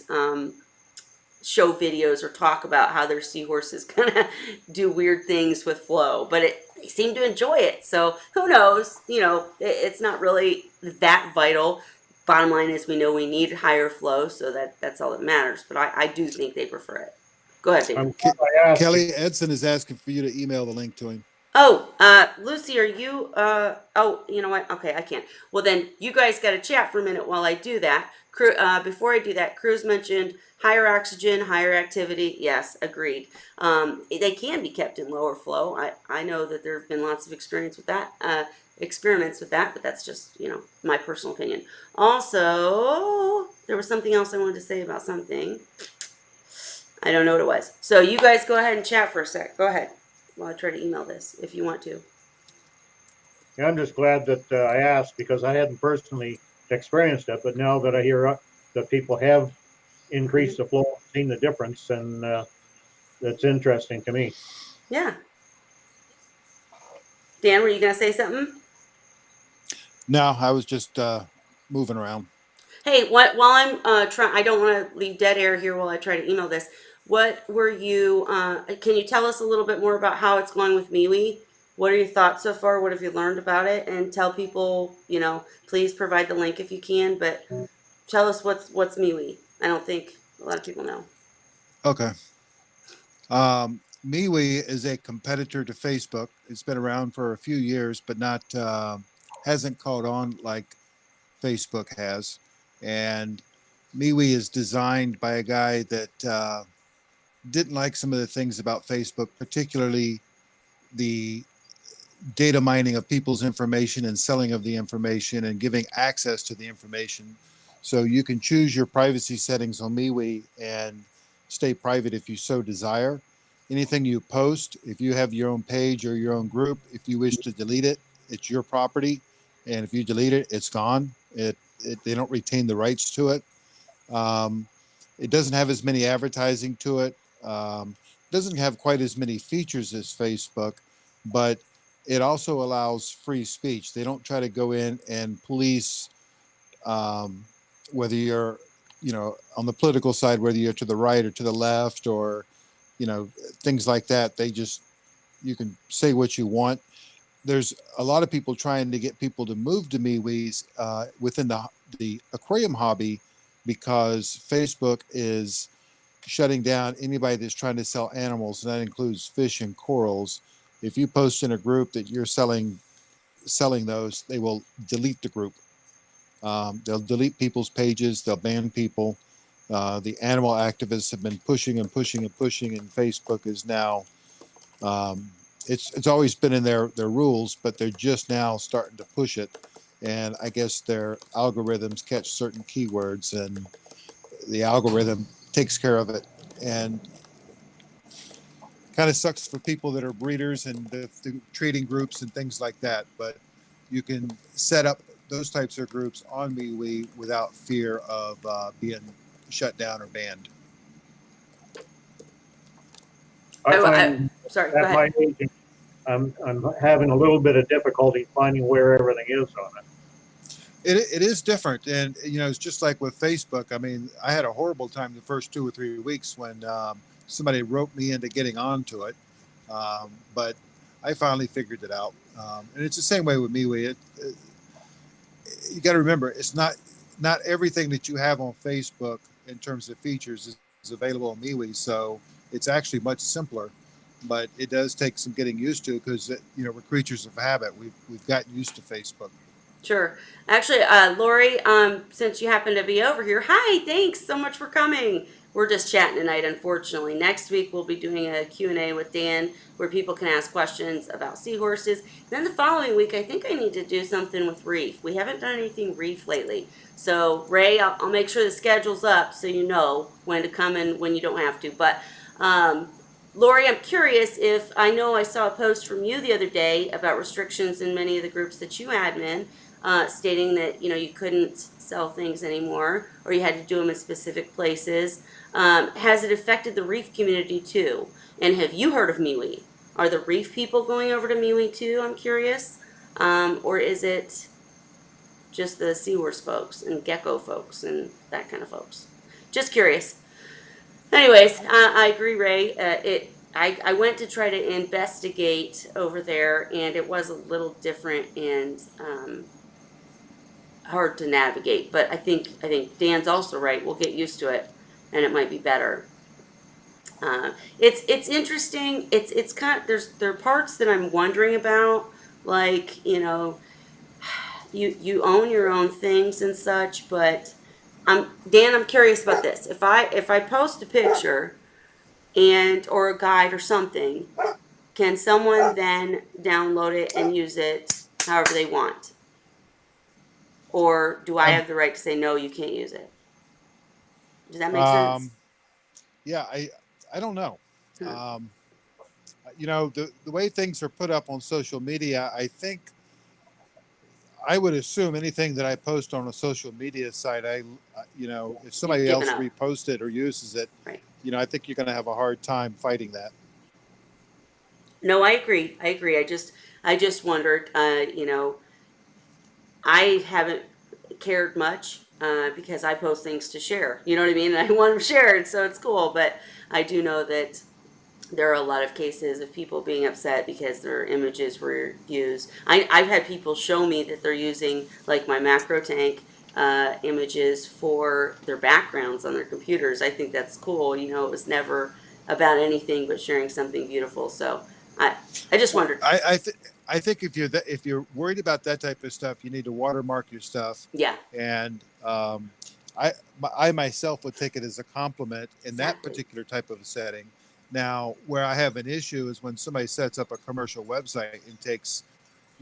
show videos or talk about how their seahorses kind of do weird things with flow, but they seem to enjoy it. So who knows? It's not really that vital. Bottom line is we know we need higher flow, so that's all that matters. But I do think they prefer it. Go ahead, Dan. I'm glad I asked. Kelly Edson is asking for you to email the link to him. Oh, Lucy, are you, oh, you know what? Okay, I can't. Well, then you guys got to chat for a minute while I do that. Before I do that, Cruz mentioned higher oxygen, higher activity. Yes, agreed. They can be kept in lower flow. I know that there have been lots of experiments with that, but that's just, my personal opinion. Also, there was something else I wanted to say about something. I don't know what it was. So you guys go ahead and chat for a sec. Go ahead while I try to email this if you want to. Yeah, I'm just glad that I asked because I hadn't personally experienced it, but now that I hear that people have increased the flow, seen the difference, and that's interesting to me. Yeah. Dan, were you going to say something? No, I was just moving around. Hey, while I'm trying, I don't want to leave dead air here while I try to email this. What were you, can you tell us a little bit more about how it's going with MeWe? What are your thoughts so far? What have you learned about it? And tell people, please provide the link if you can, but tell us what's MeWe. I don't think a lot of people know. Okay. MeWe is a competitor to Facebook. It's been around for a few years, but not hasn't caught on like Facebook has. And MeWe is designed by a guy that didn't like some of the things about Facebook, particularly the data mining of people's information and selling of the information and giving access to the information. So you can choose your privacy settings on MeWe and stay private if you so desire. Anything you post, if you have your own page or your own group, if you wish to delete it, it's your property. And if you delete it, it's gone. They don't retain the rights to it. Um, it doesn't have as many advertising to it. Doesn't have quite as many features as Facebook, but it also allows free speech. They don't try to go in and police um, whether you're, on the political side, whether you're to the right or to the left, or things like that. They just you can say what you want. There's a lot of people trying to get people to move to MeWe's within the aquarium hobby because Facebook is shutting down anybody that's trying to sell animals, and that includes fish and corals. If you post in a group that you're selling those, they will delete the group. They'll delete people's pages. They'll ban people. The animal activists have been pushing and pushing and pushing, and Facebook is now. Um, it's always been in their rules, but they're just now starting to push it. And I guess their algorithms catch certain keywords, and the algorithm takes care of it. And kind of sucks for people that are breeders and the trading groups and things like that. But you can set up those types of groups on MeWe without fear of being shut down or banned. I I find sorry, go at my ahead. age, I'm having a little bit of difficulty finding where everything is on it. It is different, and it's just like with Facebook. I mean, I had a horrible time the first 2 or 3 weeks when somebody roped me into getting onto it, but I finally figured it out. And it's the same way with MeWe. You got to remember, it's not everything that you have on Facebook in terms of features is available on MeWe. So it's actually much simpler, but it does take some getting used to because we're creatures of habit. We've gotten used to Facebook. Sure. Actually, Lori, since you happen to be over here, hi, thanks so much for coming. We're just chatting tonight, unfortunately. Next week, we'll be doing a Q&A with Dan where people can ask questions about seahorses. Then the following week, I think I need to do something with reef. We haven't done anything reef lately. So, Ray, I'll make sure the schedule's up so you know when to come and when you don't have to. But, Lori, I'm curious if I know I saw a post from you the other day about restrictions in many of the groups that you admin, stating that you couldn't sell things anymore or you had to do them in specific places. Has it affected the reef community too? And have you heard of MeWe? Are the reef people going over to MeWe too? I'm curious. Or is it just the seahorse folks and gecko folks and that kind of folks? Just curious. Anyways, I agree, Ray. I went to try to investigate over there, and it was a little different and hard to navigate. But I think Dan's also right. We'll get used to it, and it might be better. It's interesting. It's kind of, there are parts that I'm wondering about, like you own your own things and such. But Dan, I'm curious about this. If I post a picture and or a guide or something, can someone then download it and use it however they want? Or do I Um, have the right to say no, you can't use it? Does that make sense? um, yeah, I don't know. Hmm. Um, the way things are put up on social media, I think I would assume anything that I post on a social media site, if You've somebody given else up, reposts it or uses it, right? I think you're going to have a hard time fighting that. No, I agree. I agree. I just wondered. I haven't cared much because I post things to share. You know what I mean? And I want them shared, so it's cool. But I do know that there are a lot of cases of people being upset because their images were used. I've had people show me that they're using like my macro tank images for their backgrounds on their computers. I think that's cool. It was never about anything but sharing something beautiful. So I I just wondered. I think if you're worried about that type of stuff, you need to watermark your stuff, Yeah, and I I myself would take it as a compliment in that exactly. particular type of setting. Now, where I have an issue is when somebody sets up a commercial website and takes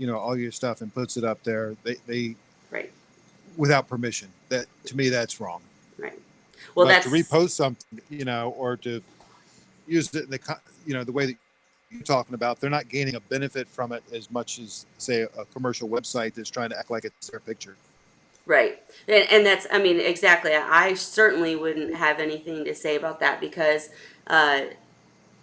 all your stuff and puts it up there. They Right, without permission. That to me that's wrong. right. Well, But to that's repost something, or to use it in the way that you're talking about, they're not gaining a benefit from it as much as say a commercial website that's trying to act like it's their picture. right. And that's, I mean, exactly. I certainly wouldn't have anything to say about that because uh,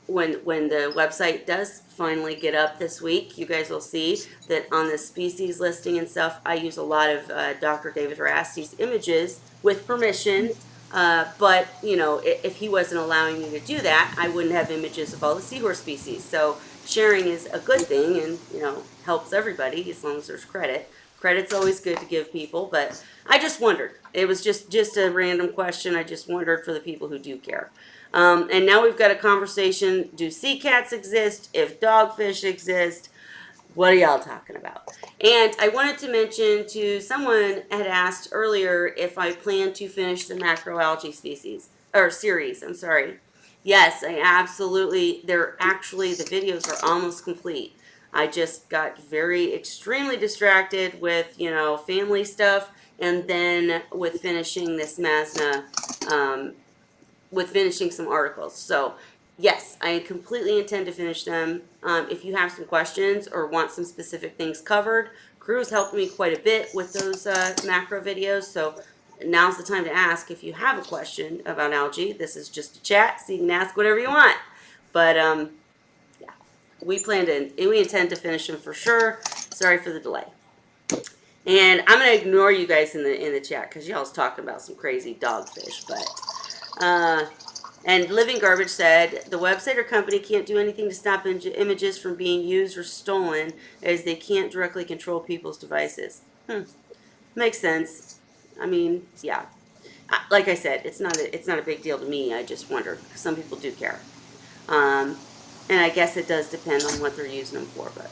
when the website does finally get up this week, you guys will see that on the species listing and stuff, I use a lot of Dr. David Rasti's images with permission. But you know, if he wasn't allowing me to do that, I wouldn't have images of all the seahorse species. So sharing is a good thing, and you know, helps everybody as long as there's credit. Credit's always good to give people, but I just wondered. It was just a random question. I just wondered for the people who do care. And now we've got a conversation. Do sea cats exist? If dogfish exist, what are y'all talking about? And I wanted to mention to someone had asked earlier if I plan to finish the macroalgae species or series. I'm sorry. Yes, I absolutely. They're actually the videos are almost complete. I just got very extremely distracted with family stuff, and then with finishing this Masna with finishing some articles. So, yes, I completely intend to finish them. If you have some questions or want some specific things covered, Cruz helped me quite a bit with those macro videos. So, now's the time to ask if you have a question about algae. This is just a chat, so you can ask whatever you want. But, yeah, we intend to finish them for sure. Sorry for the delay. And I'm gonna ignore you guys in the chat because y'all's talking about some crazy dogfish, but and Living Garbage said the website or company can't do anything to stop images from being used or stolen, as they can't directly control people's devices. Makes sense. I mean, yeah. Like I said, it's not a big deal to me. I just wonder because some people do care. Um, and I guess it does depend on what they're using them for, but.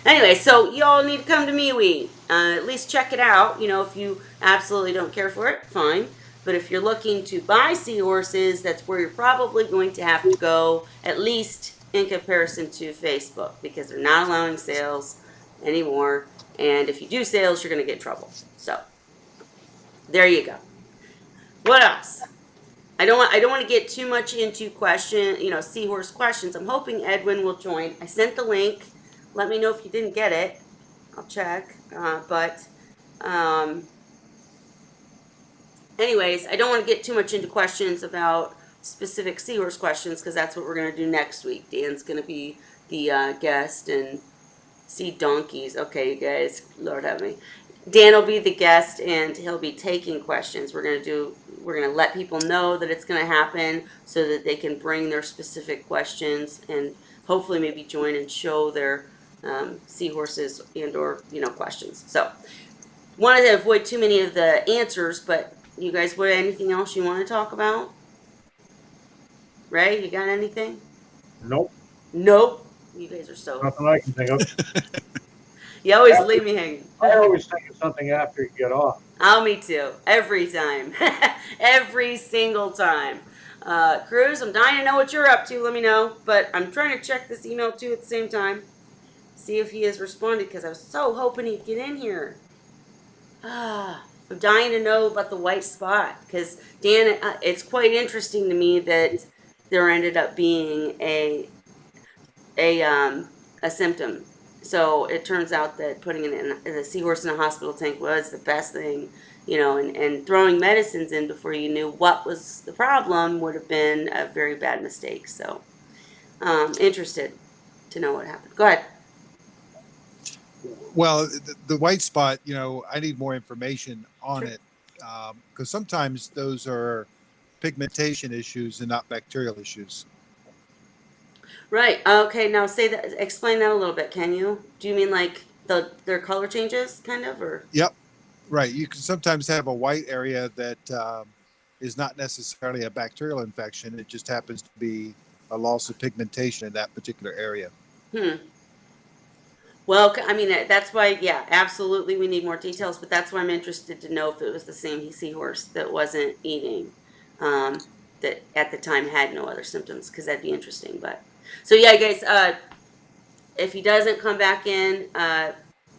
Anyway, so y'all need to come to MeWe. At least check it out. If you absolutely don't care for it, fine. But if you're looking to buy seahorses, that's where you're probably going to have to go, at least in comparison to Facebook, because they're not allowing sales anymore. And if you do sales, you're going to get in trouble. So, there you go. What else? I don't want to get too much into seahorse questions. I'm hoping Edwin will join. I sent the link. Let me know if you didn't get it. I'll check. Anyways, I don't want to get too much into questions about specific seahorse questions because that's what we're going to do next week. Dan's going to be the guest and see donkeys. Okay, you guys, Lord have me. Dan will be the guest and he'll be taking questions. We're gonna let people know that it's gonna happen so that they can bring their specific questions and hopefully maybe join and show their seahorses and or questions. So wanted to avoid too many of the answers, but you guys, what anything else you want to talk about? Ray, you got anything? Nope, Nope. You guys are so. nothing I can think of. You always leave me hanging. I always think of something after you get off. Oh, me too. Every time. Every single time. Cruz, I'm dying to know what you're up to. Let me know. But I'm trying to check this email too at the same time. See if he has responded because I was so hoping he'd get in here. I'm dying to know about the white spot because Dan, it's quite interesting to me that there ended up being a symptom. So it turns out that putting the seahorse in a hospital tank was the best thing, and throwing medicines in before you knew what was the problem would have been a very bad mistake. So, interested to know what happened. Go ahead. Well, the white spot, I need more information on Sure. it because sometimes those are pigmentation issues and not bacterial issues. Right. Okay. Now say that. Explain that a little bit. Can you? Do you mean like their color changes, kind of, or? Yep, right. You can sometimes have a white area that is not necessarily a bacterial infection. It just happens to be a loss of pigmentation in that particular area. Hmm. Well, I mean, that's why, yeah, absolutely, we need more details. But that's why I'm interested to know if it was the same seahorse that wasn't eating, that at the time had no other symptoms, because that'd be interesting. But so yeah, guys. If he doesn't come back in,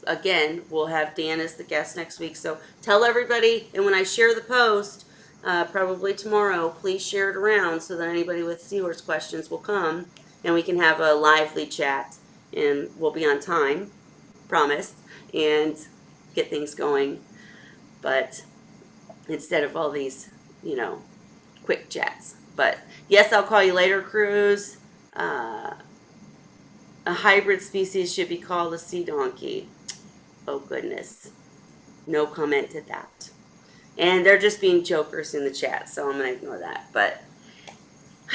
again, we'll have Dan as the guest next week. So tell everybody, and when I share the post, probably tomorrow, please share it around so that anybody with seahorse questions will come and we can have a lively chat and we'll be on time, promise, and get things going. But instead of all these, quick chats. But yes, I'll call you later, Cruz. Uh, a hybrid species should be called a sea donkey. Oh goodness. No comment to that. And they're just being jokers in the chat, so I'm gonna ignore that. But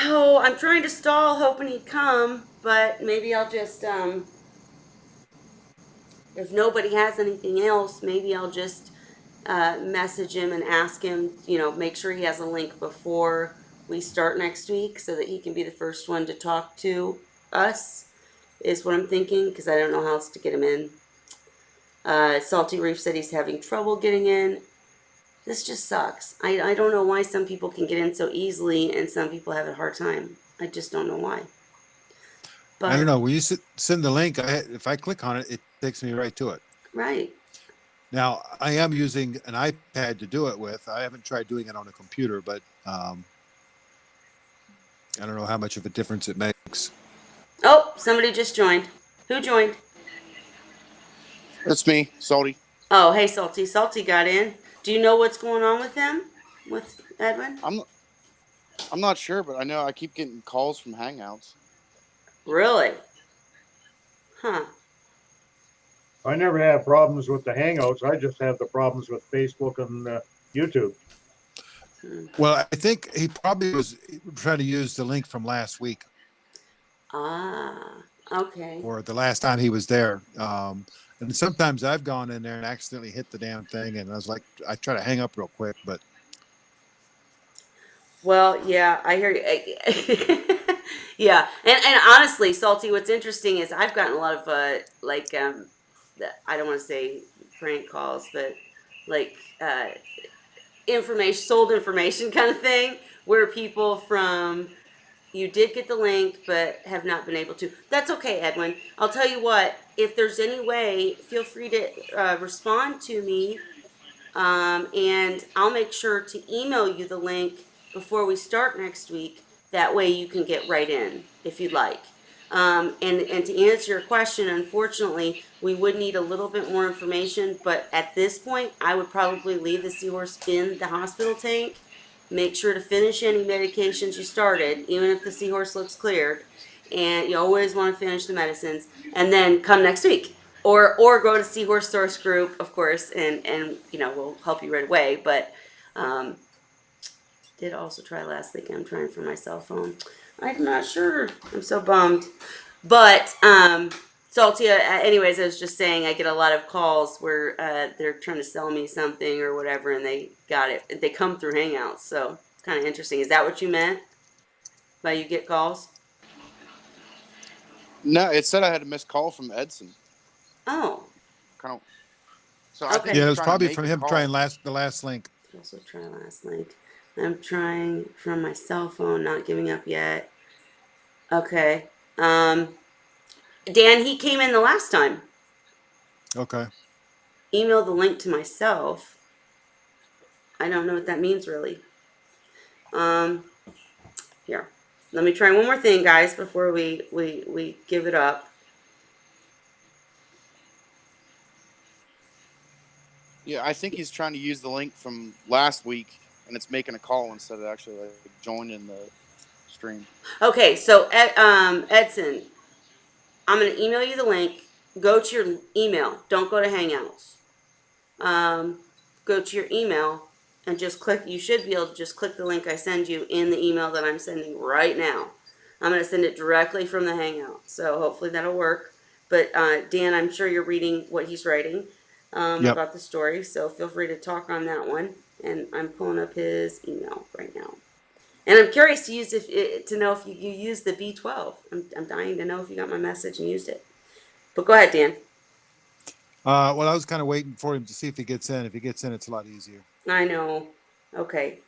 oh, I'm trying to stall, hoping he'd come, but maybe I'll just if nobody has anything else, maybe I'll just message him and ask him, make sure he has a link before we start next week so that he can be the first one to talk to us, is what I'm thinking, because I don't know how else to get him in. Salty Reef said he's having trouble getting in. This just sucks. I don't know why some people can get in so easily and some people have a hard time. I just don't know why. But, I don't know. When you send the link, if I click on it, it takes me right to it. right. Now, I am using an iPad to do it with. I haven't tried doing it on a computer, but I don't know how much of a difference it makes. Oh, somebody just joined. Who joined? It's me, Salty. Oh, hey, Salty. Salty got in. Do you know what's going on with him? With Edwin? I'm not sure, but I know I keep getting calls from Hangouts. Really? Huh. I never have problems with the Hangouts. I just have the problems with Facebook and YouTube. Well, I think he probably was trying to use the link from last week Ah, okay. or the last time he was there. And sometimes I've gone in there and accidentally hit the damn thing, and I was like, I try to hang up real quick, but Well, yeah, I hear you. Yeah, and honestly, Salty, what's interesting is I've gotten a lot of I don't want to say prank calls, but like information, sold information kind of thing, where people from you did get the link but have not been able to. That's okay, Edwin. I'll tell you what, if there's any way, feel free to respond to me, and I'll make sure to email you the link before we start next week. That way you can get right in if you'd like. And to answer your question, unfortunately, we would need a little bit more information, but at this point, I would probably leave the seahorse in the hospital tank. Make sure to finish any medications you started, even if the seahorse looks cleared. And you always want to finish the medicines, and then come next week. Or go to Seahorse Source Group, of course, and we'll help you right away. But did also try last week. I'm trying for my cell phone. I'm not sure. I'm so bummed. But Salty, anyways, I was just saying I get a lot of calls where they're trying to sell me something or whatever, and they got it. They come through Hangouts, so kind of interesting. Is that what you meant by you get calls? No, it said I had a missed call from Edson. Oh, Kind of. So I think okay. yeah, it he's was trying to probably make from a him call. trying the last link. Also try last link. I'm trying from my cell phone, not giving up yet. Okay. Dan, he came in the last time. Okay. Email the link to myself. I don't know what that means really. Here. Let me try one more thing, guys, before we give it up. Yeah, I think he's trying to use the link from last week, and it's making a call instead of actually like joining the stream. Okay, so Edson, I'm gonna email you the link. Go to your email. Don't go to Hangouts. Go to your email and just click. You should be able to just click the link I send you in the email that I'm sending right now. I'm going to send it directly from the Hangout, so hopefully that'll work. But Dan, I'm sure you're reading what he's writing Yep. about the story, so feel free to talk on that one. And I'm pulling up his email right now. And I'm curious to know if you use the B12. I'm dying to know if you got my message and used it. But go ahead, Dan. Well, I was kind of waiting for him to see if he gets in. If he gets in, it's a lot easier. I know. Okay.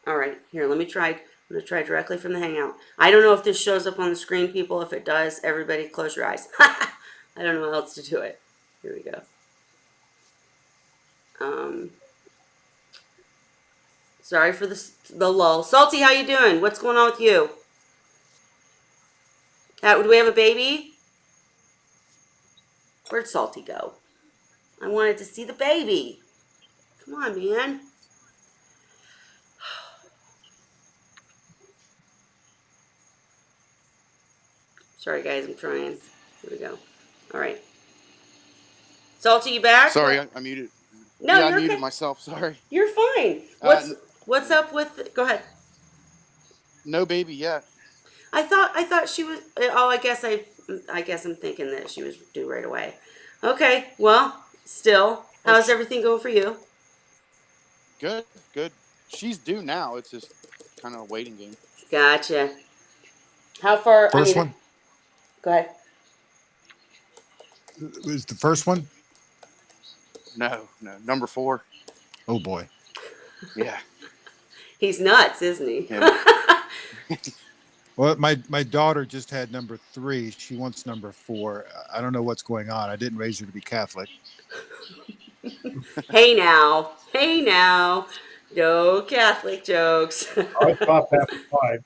All right. Here, let me try. I'm going to try directly from the Hangout. I don't know if this shows up on the screen, people. If it does, everybody close your eyes. I don't know how else to do it. Here we go. Sorry for the lull. Salty, how you doing? What's going on with you? Do we have a baby? Where'd Salty go? I wanted to see the baby. Come on, man. Sorry, guys, I'm trying. Here we go. All right. Salty, you back? Sorry, I muted. No, Yeah, I you're muted okay. myself. Sorry. You're fine. Uh, What's up with? Go ahead. no baby yet. I thought she was. Oh, I guess I'm thinking that she was due right away. Okay. Well, still, Oh, how's everything going for you? good, good. She's due now. It's just kind of a waiting game. Gotcha. How far? I First mean, one go ahead. was the first one. No, number 4. Oh boy. Yeah, He's nuts, isn't he? yeah. Well, my daughter just had number 3. She wants number 4. I don't know what's going on. I didn't raise her to be Catholic. Hey now, no Catholic jokes. I stopped after 5.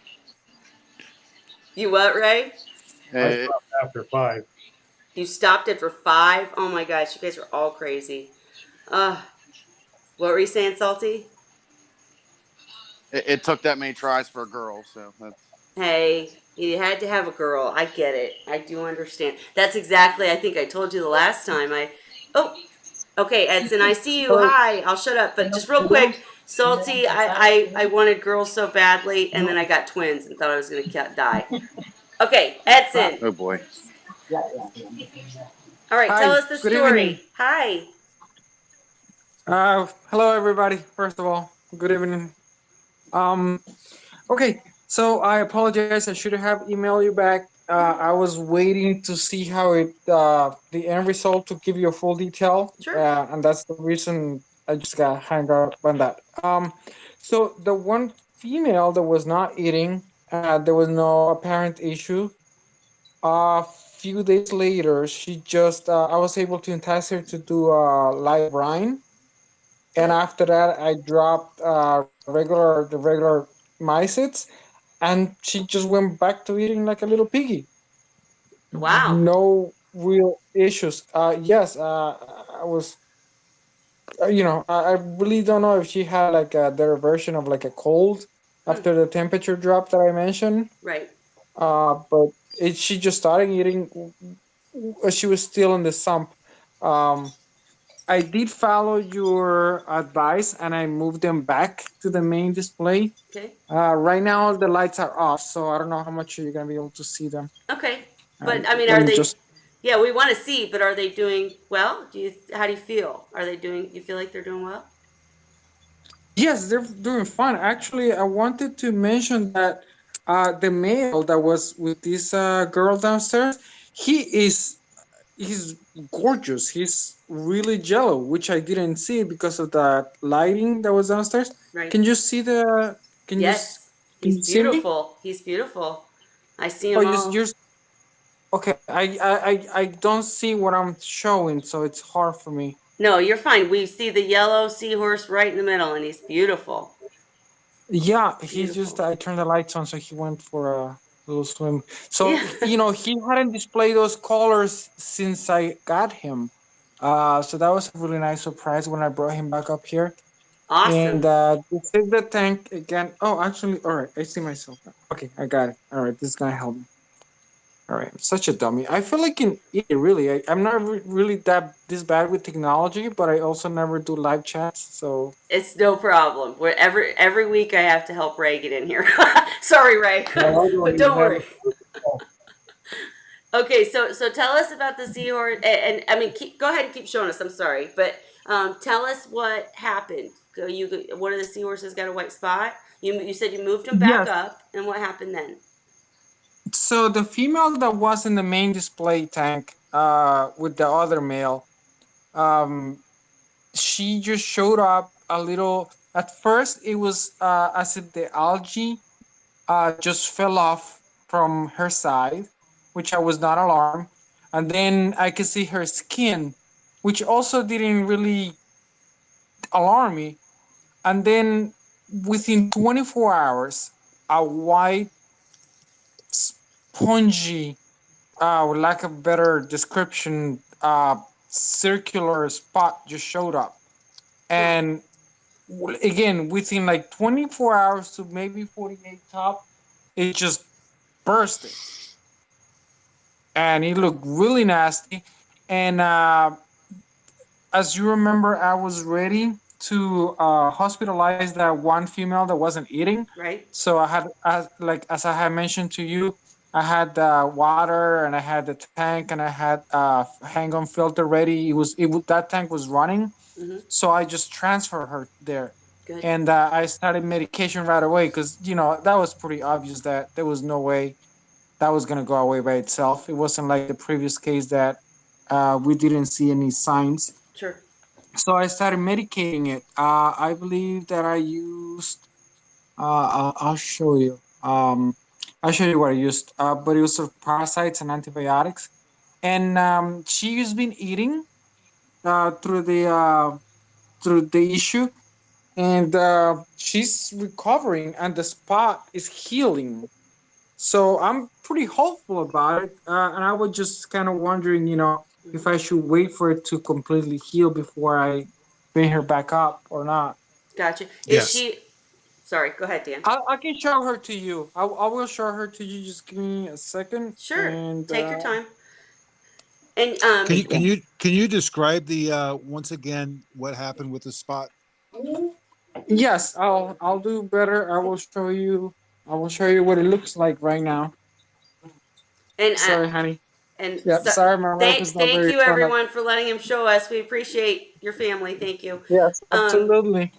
You what, Ray? I Uh, stopped after 5. You stopped it for 5? Oh my gosh, you guys are all crazy. Uh, what were you saying, Salty? it took that many tries for a girl, so that's Hey, you had to have a girl. I get it. I do understand. That's exactly, I think I told you the last time. Oh, okay, Edson, I see you. So, Hi, I'll shut up. But just real for those quick, Salty, I wanted girls so badly, and then I got twins and thought I was going to die. Okay, Edson. oh boy. All right, tell hi, us the good evening. story. Hi. Hello everybody. First of all, good evening. Um, okay, so I apologize. I should have emailed you back. I was waiting to see how the end result to give you a full detail, Sure. and that's the reason I just got hung up on that. So the one female that was not eating, there was no apparent issue. A few days later, she just I was able to entice her to do live brine, and Okay. after that, I dropped the regular mycets, and she just went back to eating like a little piggy. Wow. No real issues. Yes, I was. I really don't know if she had like their version of like a cold Hmm. after the temperature drop that I mentioned. Right. But she just started eating. She was still in the sump. Um, I did follow your advice and I moved them back to the main display. Okay. Right now the lights are off, so I don't know how much you're gonna be able to see them. Okay. But I mean, Let are me they? just. Yeah, we want to see. But are they doing well? How do you feel? Are they doing? You feel like they're doing well? Yes, they're doing fine. Actually, I wanted to mention that the male that was with this girl downstairs, he is he's gorgeous. He's really jello, which I didn't see because of the lighting that was downstairs. Right. Can you see the? Can you s- Yes. can He's you see me? beautiful. He's beautiful. I see Oh, him all. you're okay. I don't see what I'm showing, so it's hard for me. No, you're fine. We see the yellow seahorse right in the middle, and he's beautiful. Yeah, he just Beautiful. I turned the lights on, so he went for a little swim. So Yeah. he hadn't displayed those colors since I got him. So that was a really nice surprise when I brought him back up here. And Awesome. this is the tank again. Oh, actually, all right, I see myself now. Okay, I got it. All right, this is gonna help me. All right, I'm such a dummy. I feel like in it really. I'm not really that this bad with technology, but I also never do live chats. So It's no problem. Every week I have to help Ray get in here. Sorry, Ray, Well, I don't but even don't have worry. it. Okay, so tell us about the seahorse, and I mean, go ahead and keep showing us. I'm sorry, but tell us what happened. One of the seahorses got a white spot. You said you moved him back yes. up, and what happened then? So the female that was in the main display tank, with the other male, um, she just showed up a little. At first, it was as if the algae just fell off from her side, which I was not alarmed. And then I could see her skin, which also didn't really alarm me. And then within 24 hours, a white, spongy, lack of better description, circular spot just showed up. Huh. And again, within like 24 hours to maybe 48 top, it just bursted. and it looked really nasty. And as you remember, I was ready to hospitalize that one female that wasn't eating. Right? So I had, like as I had mentioned to you, I had the water and I had the tank and I had hang on filter ready. That tank was running, Mm-hmm. so I just transferred her there, Good. and I started medication right away because that was pretty obvious that there was no way that was gonna go away by itself. It wasn't like the previous case that we didn't see any signs. Sure. So I started medicating it. I believe that I used. I'll show you. I'll show you what I used. But it was for parasites and antibiotics. And she's been eating through the issue, and she's recovering, and the spot is healing. So I'm pretty hopeful about it. And I was just kind of wondering, if Mm-hmm. I should wait for it to completely heal before I bring her back up or not. Gotcha. Is Yes. she? Sorry. Go ahead, Dan. I can show her to you. I will show her to you. Just give me a second. Sure. And Take your time. And Can you describe the once again what happened with the spot? yes, I'll do better. I will show you what it looks like right now. and Sorry, honey. and Yep. so, Sorry, my wife is not thank very you fond of. everyone for letting him show us. We appreciate your family. Thank you. Yes, Um, absolutely.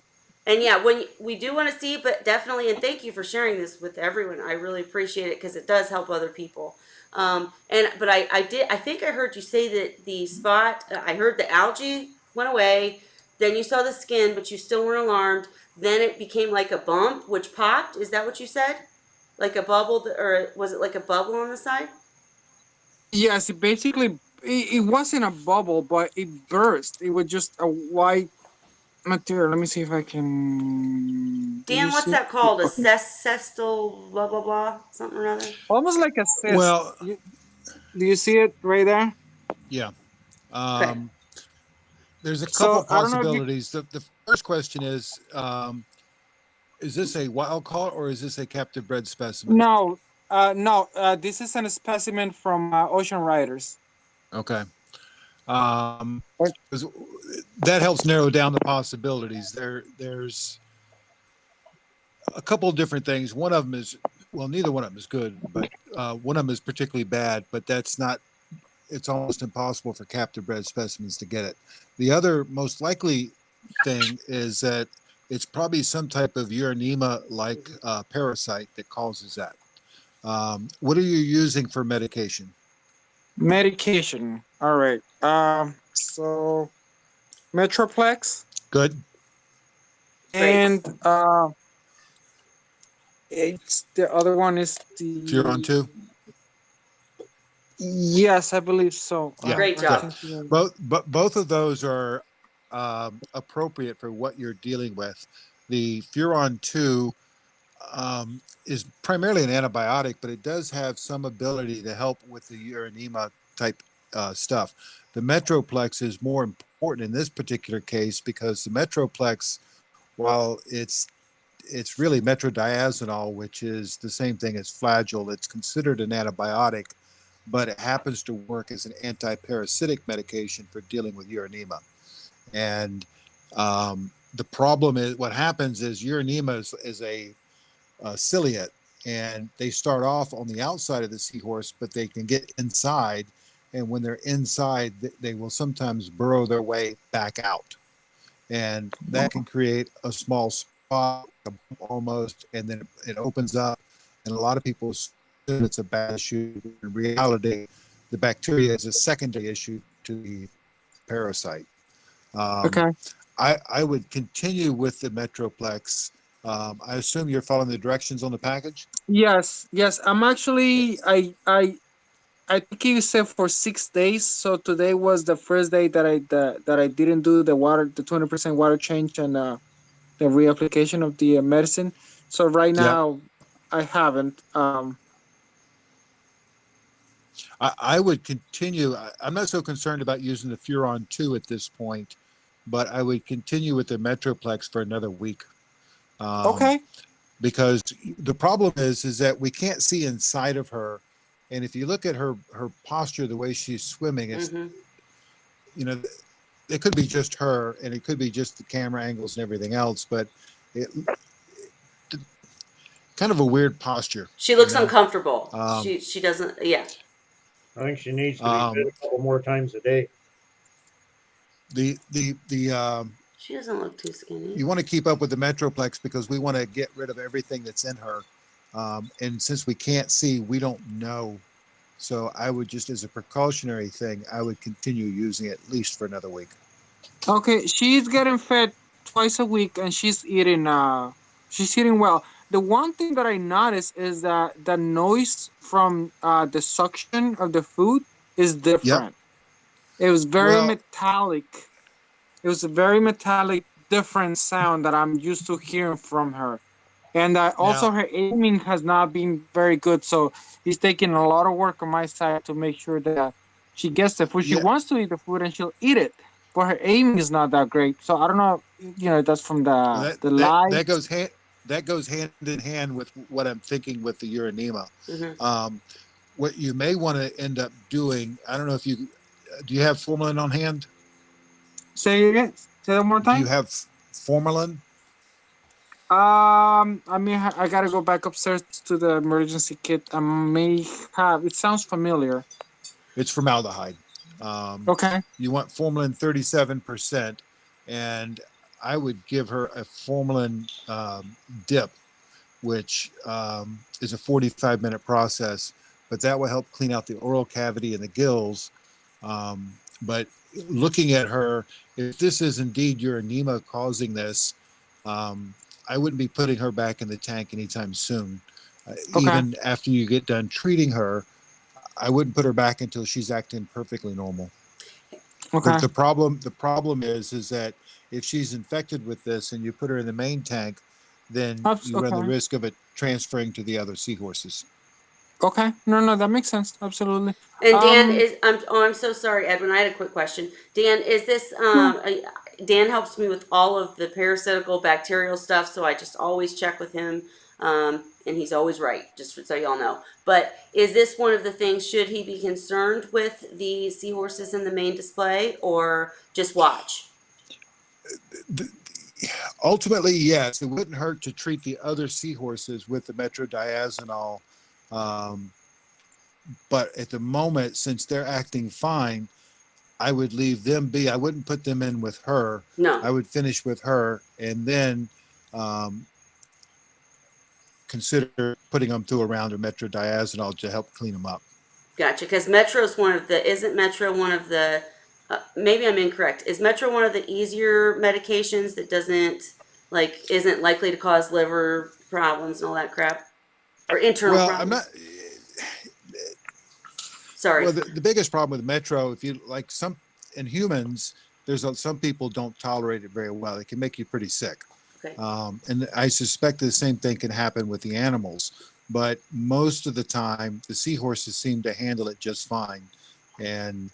and yeah, when we do want to see, but definitely, and thank you for sharing this with everyone. I really appreciate it because it does help other people. But I think I heard you say that the spot. I heard the algae went away. Then you saw the skin, but you still weren't alarmed. Then it became like a bump, which popped. Is that what you said? Like a bubble, or was it like a bubble on the side? Yes, it wasn't a bubble, but it burst. It was just a white material. Let me see if I can. Do you Dan, what's see it? that called? A Okay. cestal blah blah blah something or other. Almost like a cyst. Well, Do you see it right there? yeah. Okay. Um, there's a couple So I don't know if you. possibilities. The first question is this a wild caught or is this a captive bred specimen? No, no. This is a specimen from Ocean Riders. Okay. Um, Or- 'Cause that helps narrow down the possibilities. There's a couple of different things. One of them is, well, neither one of them is good, but one of them is particularly bad, but that's not, it's almost impossible for captive bred specimens to get it. The other most likely thing is that it's probably some type of urinema like parasite that causes that. What are you using for medication? Medication. All right. So Metroplex Good. Great. and it's the other one is If you're on the. two, Yes, I believe so. yeah, Great I good. job. think you're. Both of those are appropriate for what you're dealing with. The Furon 2 is primarily an antibiotic, but it does have some ability to help with the urinema type stuff. The Metroplex is more important in this particular case because the Metroplex, while it's really metrodiazolam, which is the same thing as Flagyl, it's considered an antibiotic, but it happens to work as an anti-parasitic medication for dealing with urinema. And the problem is what happens is urinema is a ciliate, and they start off on the outside of the seahorse, but they can get inside. And when they're inside, they will sometimes burrow their way back out. And that can create a small spot almost, and then it opens up. And a lot of people assume it's a bad issue. In reality, the bacteria is a secondary issue to the parasite. Okay. I would continue with the Metroplex. I assume you're following the directions on the package. Yes, yes. I'm actually I think you said for 6 days. So today was the first day that I didn't do the 20% water change and the reapplication of the medicine. So right Yep. now I haven't. I would continue. I'm not so concerned about using the Furon 2 at this point, but I would continue with the Metroplex for another week. Okay. Because the problem is that we can't see inside of her And if you look at her posture, the way she's swimming, it's Mm-hmm. you know it could be just her, and it could be just the camera angles and everything else, but it kind of a weird posture. She looks uncomfortable. Um, She doesn't. Yeah. I think she needs to be fed um, a couple more times a day. the She doesn't look too skinny. you want to keep up with the Metroplex because we want to get rid of everything that's in her. And since we can't see, we don't know. So I would just, as a precautionary thing, I would continue using it at least for another week. Okay, she's getting fed twice a week and she's eating well. The one thing that I noticed is that the noise from the suction of the food is Yep. different. It was very Well, metallic. It was a very metallic, different sound that I'm used to hearing from her. And also now, her aiming has not been very good. So he's taking a lot of work on my side to make sure that she gets the food. She yeah, wants to eat the food and she'll eat it, but her aiming is not that great. So I don't know, that's from well, the that light. goes hand in hand with what I'm thinking with the urinema. Mm-hmm. What you may want to end up doing, I don't know if you do you have formalin on hand? Say it again. Say that one more Do you time. have formalin? I mean, I gotta go back upstairs to the emergency kit. I may have. It sounds familiar. It's formaldehyde. Um, Okay. you want formalin 37%, and I would give her a formalin dip, which is a 45-minute process, but that will help clean out the oral cavity and the gills. But looking at her, if this is indeed your enema causing this, um, I wouldn't be putting her back in the tank anytime soon. Okay. Even after you get done treating her, I wouldn't put her back until she's acting perfectly normal. Okay. The problem is that if she's infected with this and you put her in the main tank, then you run the Okay. risk of it transferring to the other seahorses. Okay. No, no, that makes sense. Absolutely. And Dan Um. is I'm so sorry, Edwin. I had a quick question. Dan, is this Yeah. Dan helps me with all of the parasitical bacterial stuff, so I just always check with him. And he's always right, just so y'all know. But is this one of the things, should he be concerned with the seahorses in the main display or just watch? Ultimately, yes, it wouldn't hurt to treat the other seahorses with the metrodiazonal. Um, but at the moment, since they're acting fine, I would leave them be. I wouldn't put them in with her. No. I would finish with her and then um, consider putting them through a round of metrodiazonal to help clean them up. Gotcha. Because Metro's one of the, isn't Metro one of the, maybe I'm incorrect. Is Metro one of the easier medications that doesn't, like, isn't likely to cause liver problems and all that crap? Or internal Well, I'm problems? not. Sorry. Well, the biggest problem with Metro, if you like some in humans, some people don't tolerate it very well. It can make you pretty sick. Okay. And I suspect the same thing can happen with the animals. But most of the time, the seahorses seem to handle it just fine. And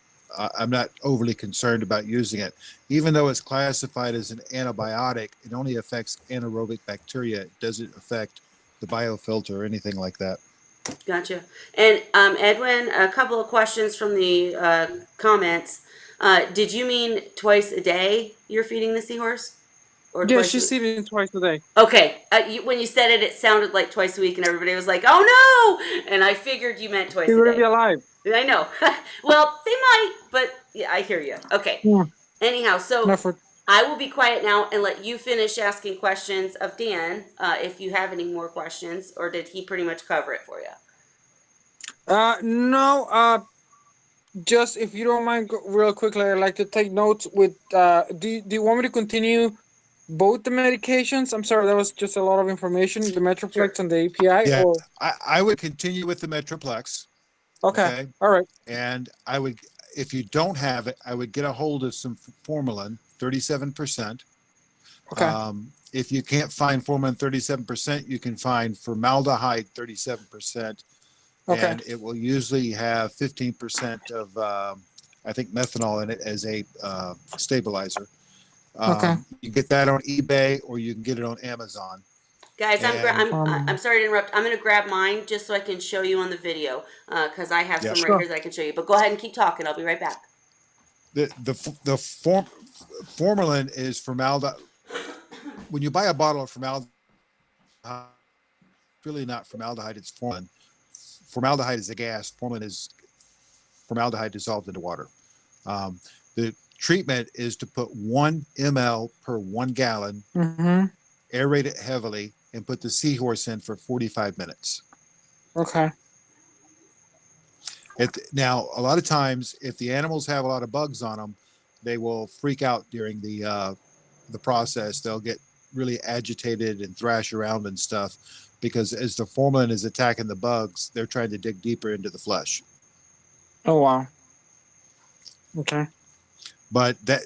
I'm not overly concerned about using it. Even though it's classified as an antibiotic, it only affects anaerobic bacteria. It doesn't affect the biofilter or anything like that. Gotcha. And Edwin, a couple of questions from the comments. Did you mean twice a day you're feeding the seahorse? Or Yeah, twice a she's week? eating twice a day. Okay. When you said it, it sounded like twice a week, and everybody was like, "Oh no!" And I figured you meant She twice a wouldn't be day. alive. I know. Well, they might, but yeah, I hear you. Okay. Yeah. Anyhow, so No, for I will be quiet now and let you finish asking questions of Dan, if you have any more questions, or did he pretty much cover it for you? no. Just if you don't mind, real quickly, I'd like to take notes with. Do you want me to continue both the medications? I'm sorry, that was just a lot of information. The Sure. Metroplex and the API, Yeah, or I would continue with the Metroplex. okay, Okay. all right, And I would, if you don't have it, I would get a hold of some formalin, 37%. okay, If you can't find formalin 37%, you can find formaldehyde 37%. okay, And it will usually have 15% of, I think, methanol in it as a stabilizer. okay, You get that on eBay or you can get it on Amazon. Guys, And I'm sorry to interrupt. I'm gonna grab mine just so I can show you on the video, because I have yeah, some right Sure. here that I can show you. But go ahead and keep talking. I'll be right back. formalin is formaldehyde. When you buy a bottle of formaldehyde, really not formaldehyde, it's formalin. Formaldehyde is a gas. Formalin is formaldehyde dissolved into water. The treatment is to put 1 ml per 1 gallon, Mm-hmm. aerate it heavily, and put the seahorse in for 45 minutes. Okay. Now, a lot of times, if the animals have a lot of bugs on them, they will freak out during the process. They'll get really agitated and thrash around and stuff because as the formalin is attacking the bugs, they're trying to dig deeper into the flesh. Oh wow. Okay. But that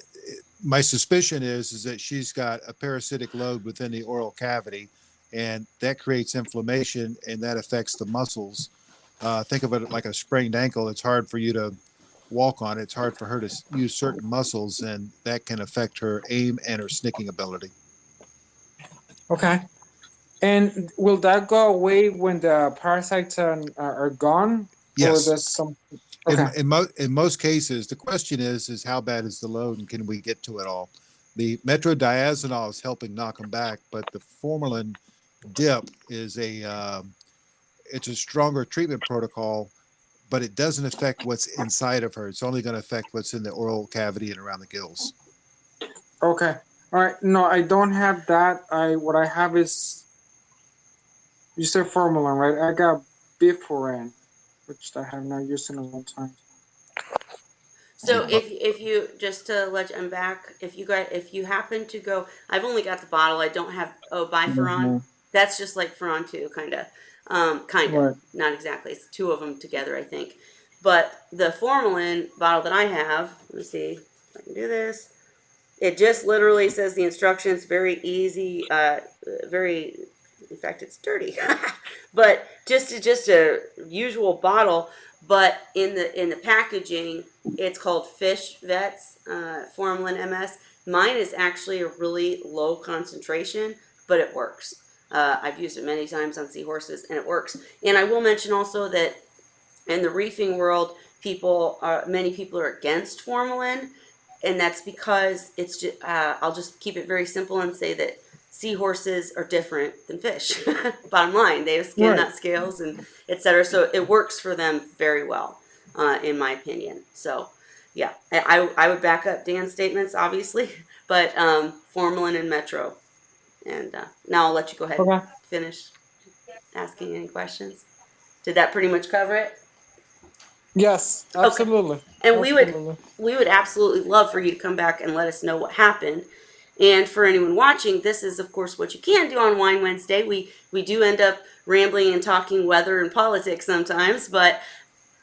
my suspicion is that she's got a parasitic load within the oral cavity, and that creates inflammation, and that affects the muscles. Think of it like a sprained ankle. It's hard for you to walk on. It's hard for her to use certain muscles, and that can affect her aim and her snicking ability. Okay. And will that go away when the parasites are gone, or Yes. there's some? Okay. In most cases, the question is how bad is the load and can we get to it all? The metrodiazonol is helping knock them back, but the formalin dip is it's a stronger treatment protocol, but it doesn't affect what's inside of her. It's only going to affect what's in the oral cavity and around the gills. Okay. All right. No, I don't have that. What I have is, you said formalin, right? I got Bifuran, which I have not used in a long time. So But if you just to let you, I'm back. If you happen to go, I've only got the bottle. I don't have Biferon. Mm-hmm. That's just like Ferron too, kind of, Right. not exactly. It's two of them together, I think. But the formalin bottle that I have, let me see if I can do this. It just literally says the instructions, very easy, very, in fact, it's dirty, but just a usual bottle. But in the packaging, it's called Fish Vets Formalin MS. Mine is actually a really low concentration, but it works. I've used it many times on seahorses, and it works. And I will mention also that in the reefing world, many people are against formalin, and that's because it's just, I'll just keep it very simple and say that seahorses are different than fish. Bottom line, they have skin, Right. not scales, and etc. So it works for them very well, in my opinion. So yeah, I would back up Dan's statements, obviously, but formalin and metro. And now I'll let you go ahead and Okay. finish asking any questions. Did that pretty much cover it? Yes. Okay. Absolutely. And Absolutely. we would absolutely love for you to come back and let us know what happened. And for anyone watching, this is of course what you can do on Wine Wednesday. We do end up rambling and talking weather and politics sometimes, but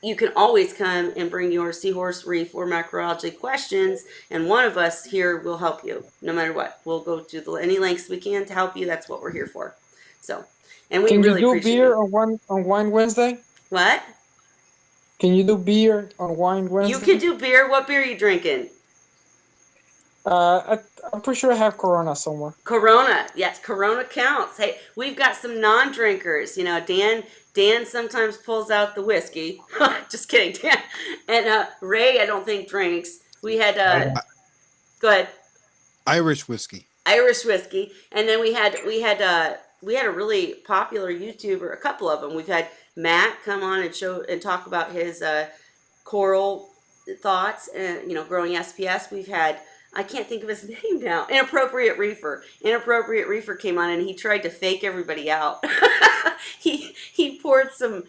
you can always come and bring your seahorse, reef, or macroalgae questions, and one of us here will help you no matter what. We'll go to any lengths we can to help you. That's what we're here for. So, and we Can you really do appreciate beer you. on Wine Wednesday? What? Can you do beer on Wine You can Wednesday? do beer. What beer are you drinking? I'm pretty sure I have Corona somewhere. Corona, yes, Corona counts. Hey, we've got some non-drinkers. You know, Dan sometimes pulls out the whiskey. Just kidding, Dan. And Ray, I don't think drinks. We had I, go ahead, Irish whiskey. Irish whiskey, and then we had a really popular YouTuber, a couple of them. We've had Matt come on and show and talk about his coral thoughts and growing SPS. We've had, I can't think of his name now, Inappropriate Reefer came on and he tried to fake everybody out. He poured some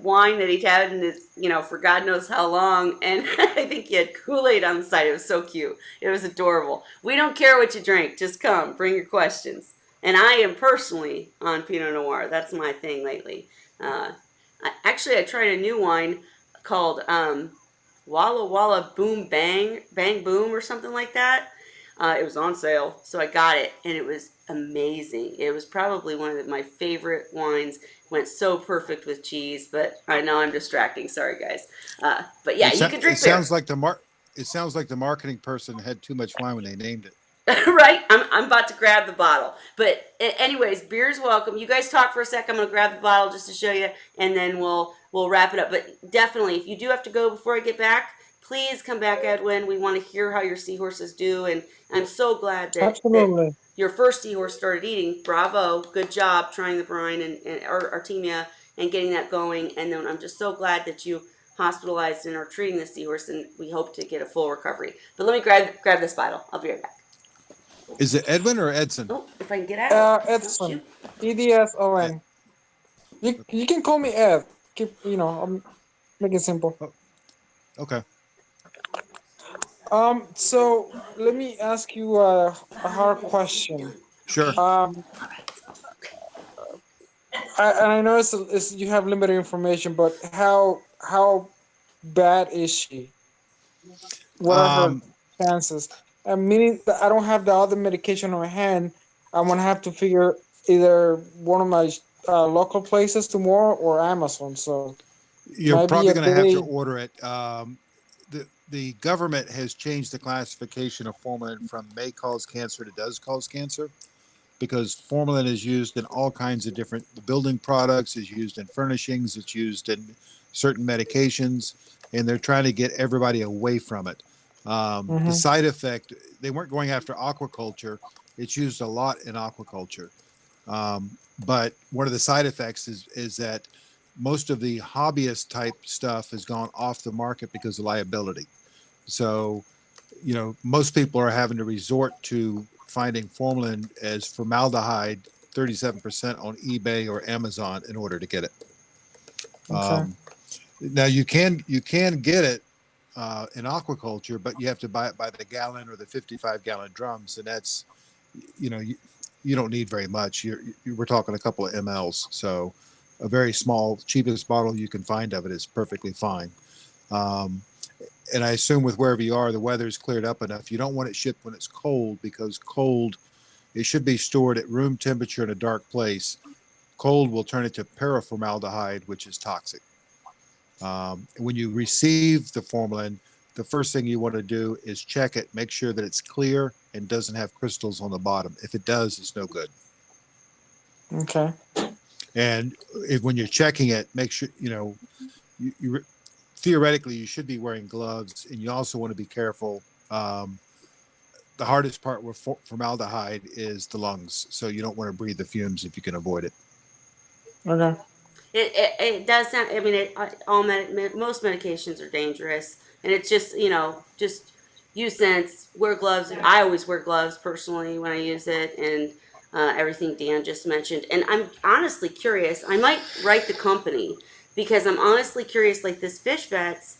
wine that he'd had in his, for God knows how long, and I think he had Kool-Aid on the side. It was so cute. It was adorable. We don't care what you drink, just come bring your questions. And I am personally on Pinot Noir. That's my thing lately. I tried a new wine called Walla Walla Boom Bang Bang Boom or something like that. It was on sale, so I got it, and it was amazing. It was probably one of my favorite wines. Went so perfect with cheese, but I know I'm distracting. Sorry, guys. But yeah, you can It drink beer. sounds like the marketing person had too much wine when they named it. Right? I'm about to grab the bottle. But anyways, beer's welcome. You guys talk for a sec. I'm gonna grab the bottle just to show you, and then we'll wrap it up. But definitely, if you do have to go before I get back, please come back, Edwin. We want to hear how your seahorses do, and I'm so glad that Absolutely. your first seahorse started eating. Bravo, good job trying the brine and Artemia and getting that going. And then I'm just so glad that you hospitalized and are treating the seahorse, and we hope to get a full recovery. But let me grab this bottle. I'll be right back. Is it Edwin or Edson? Oh, if I can get out. Oh, Edson. shoot. Ed, EDSON. You can call me Ed. Keep I'm make it simple. oh, okay. So let me ask you a hard question. Sure. And I know it's you have limited information, but how bad is she? What are her Um, chances? Meaning that I don't have the other medication on hand. I'm gonna have to figure either one of my local places tomorrow or Amazon. So you're might be probably a going to have to day. order it. The government has changed the classification of formalin from may cause cancer to does cause cancer, because formalin is used in all kinds of different building products, is used in furnishings, it's used in certain medications, and they're trying to get everybody away from it. The Mm-hmm. side effect, they weren't going after aquaculture. It's used a lot in aquaculture. Um, but one of the side effects is that most of the hobbyist type stuff has gone off the market because of liability. So, most people are having to resort to finding formalin as formaldehyde 37% on eBay or Amazon in order to get it. Okay. Um, Now you can get it in aquaculture, but you have to buy it by the gallon or the 55-gallon drums, and that's you know you, you don't need very much. We're talking a couple of mLs, so a very small, cheapest bottle you can find of it is perfectly fine. Um, and I assume with wherever you are, the weather's cleared up enough. You don't want it shipped when it's cold, because cold, it should be stored at room temperature in a dark place. Cold will turn it to paraformaldehyde, which is toxic. When you receive the formalin, the first thing you want to do is check it, make sure that it's clear and doesn't have crystals on the bottom. If it does, it's no good. Okay. And when you're checking it, make sure, you theoretically you should be wearing gloves, and you also want to be careful. The hardest part with formaldehyde is the lungs, so you don't want to breathe the fumes if you can avoid it. Okay. It does sound. I mean, most medications are dangerous, and it's just just use sense. Wear gloves. I always wear gloves personally when I use it, and everything Dan just mentioned. And I'm honestly curious. I might write the company because I'm honestly curious. Like this Fish Vets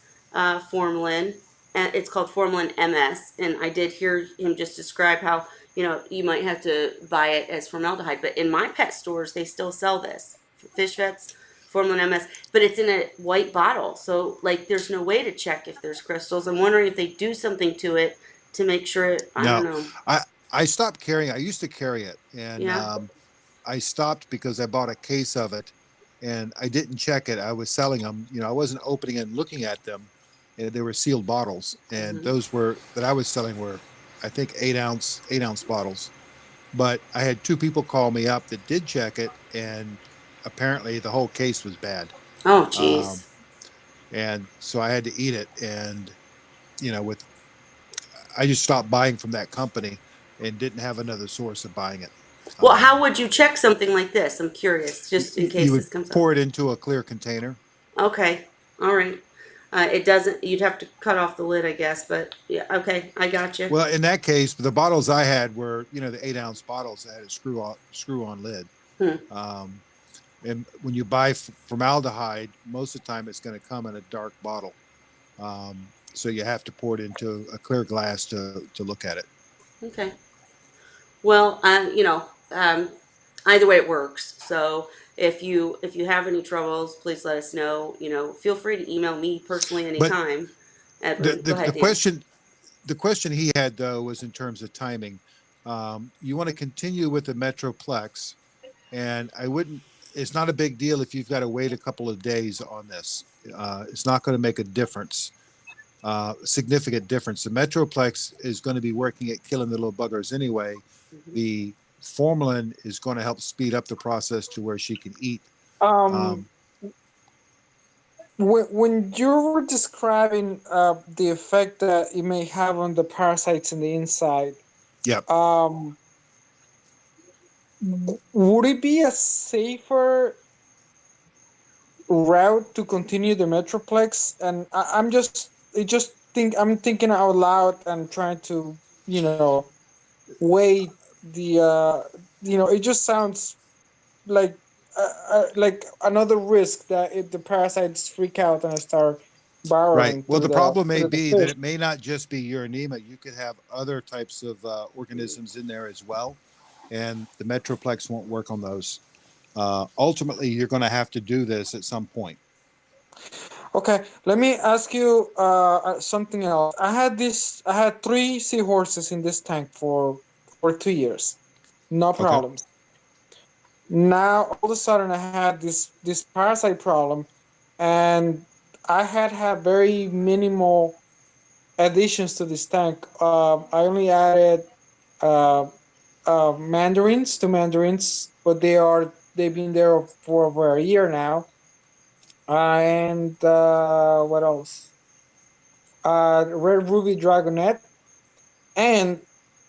formalin, it's called formalin MS, and I did hear him just describe how you might have to buy it as formaldehyde, but in my pet stores they still sell this Fish Vets formalin MS, but it's in a white bottle. So like there's no way to check if there's crystals. I'm wondering if they do something to it to make sure I don't No, know. I I stopped carrying. I used to carry it, and Yeah. I stopped because I bought a case of it, and I didn't check it. I was selling them. I wasn't opening and looking at them. And they were sealed bottles, and Hmm. those were that I was selling were, I think, 8-ounce bottles. But I had two people call me up that did check it, and apparently the whole case was bad. Oh Um, geez. and so I had to eat it. And with I just stopped buying from that company and didn't have another source of buying it. Well, how Um, would you check something like this? I'm curious, just in you case would this comes up. pour it into a clear container. Okay. All right. It doesn't. You'd have to cut off the lid, I guess. But yeah. Okay. I got you. Well, in that case, the bottles I had were, the 8-ounce bottles that had a screw on lid. Hmm. Um, and when you buy formaldehyde, most of the time it's going to come in a dark bottle. Um, so you have to pour it into a clear glass to look at it. Okay. Well, either way it works. So if you have any troubles, please let us know. Feel free to email me personally But anytime. the, Edwin, the, go the ahead, Dan. question the question he had, though, was in terms of timing. You want to continue with the Metroplex, and I wouldn't. It's not a big deal if you've got to wait a couple of days on this. It's not going to make a difference. significant difference. The Metroplex is going to be working at killing the little buggers anyway. Mhm. The formalin is going to help speed up the process to where she can eat. Um, Um, when you were describing the effect that it may have on the parasites in the inside, yep. um, would it be a safer route to continue the Metroplex? And I'm thinking out loud and trying to, weigh the, it just sounds like like another risk that if the parasites freak out and start Right. burrowing Well, through the the problem may through the be that fish. it may not just be urinema. You could have other types of organisms in there as well, and the Metroplex won't work on those. Ultimately, you're going to have to do this at some point. Okay, let me ask you something else. I had three seahorses in this tank for 2 years, no Okay. problems. Now all of a sudden I had this parasite problem, and I had very minimal additions to this tank. I only added uh, mandarins, but they've been there for over a year now. And what else? Red ruby dragonet, and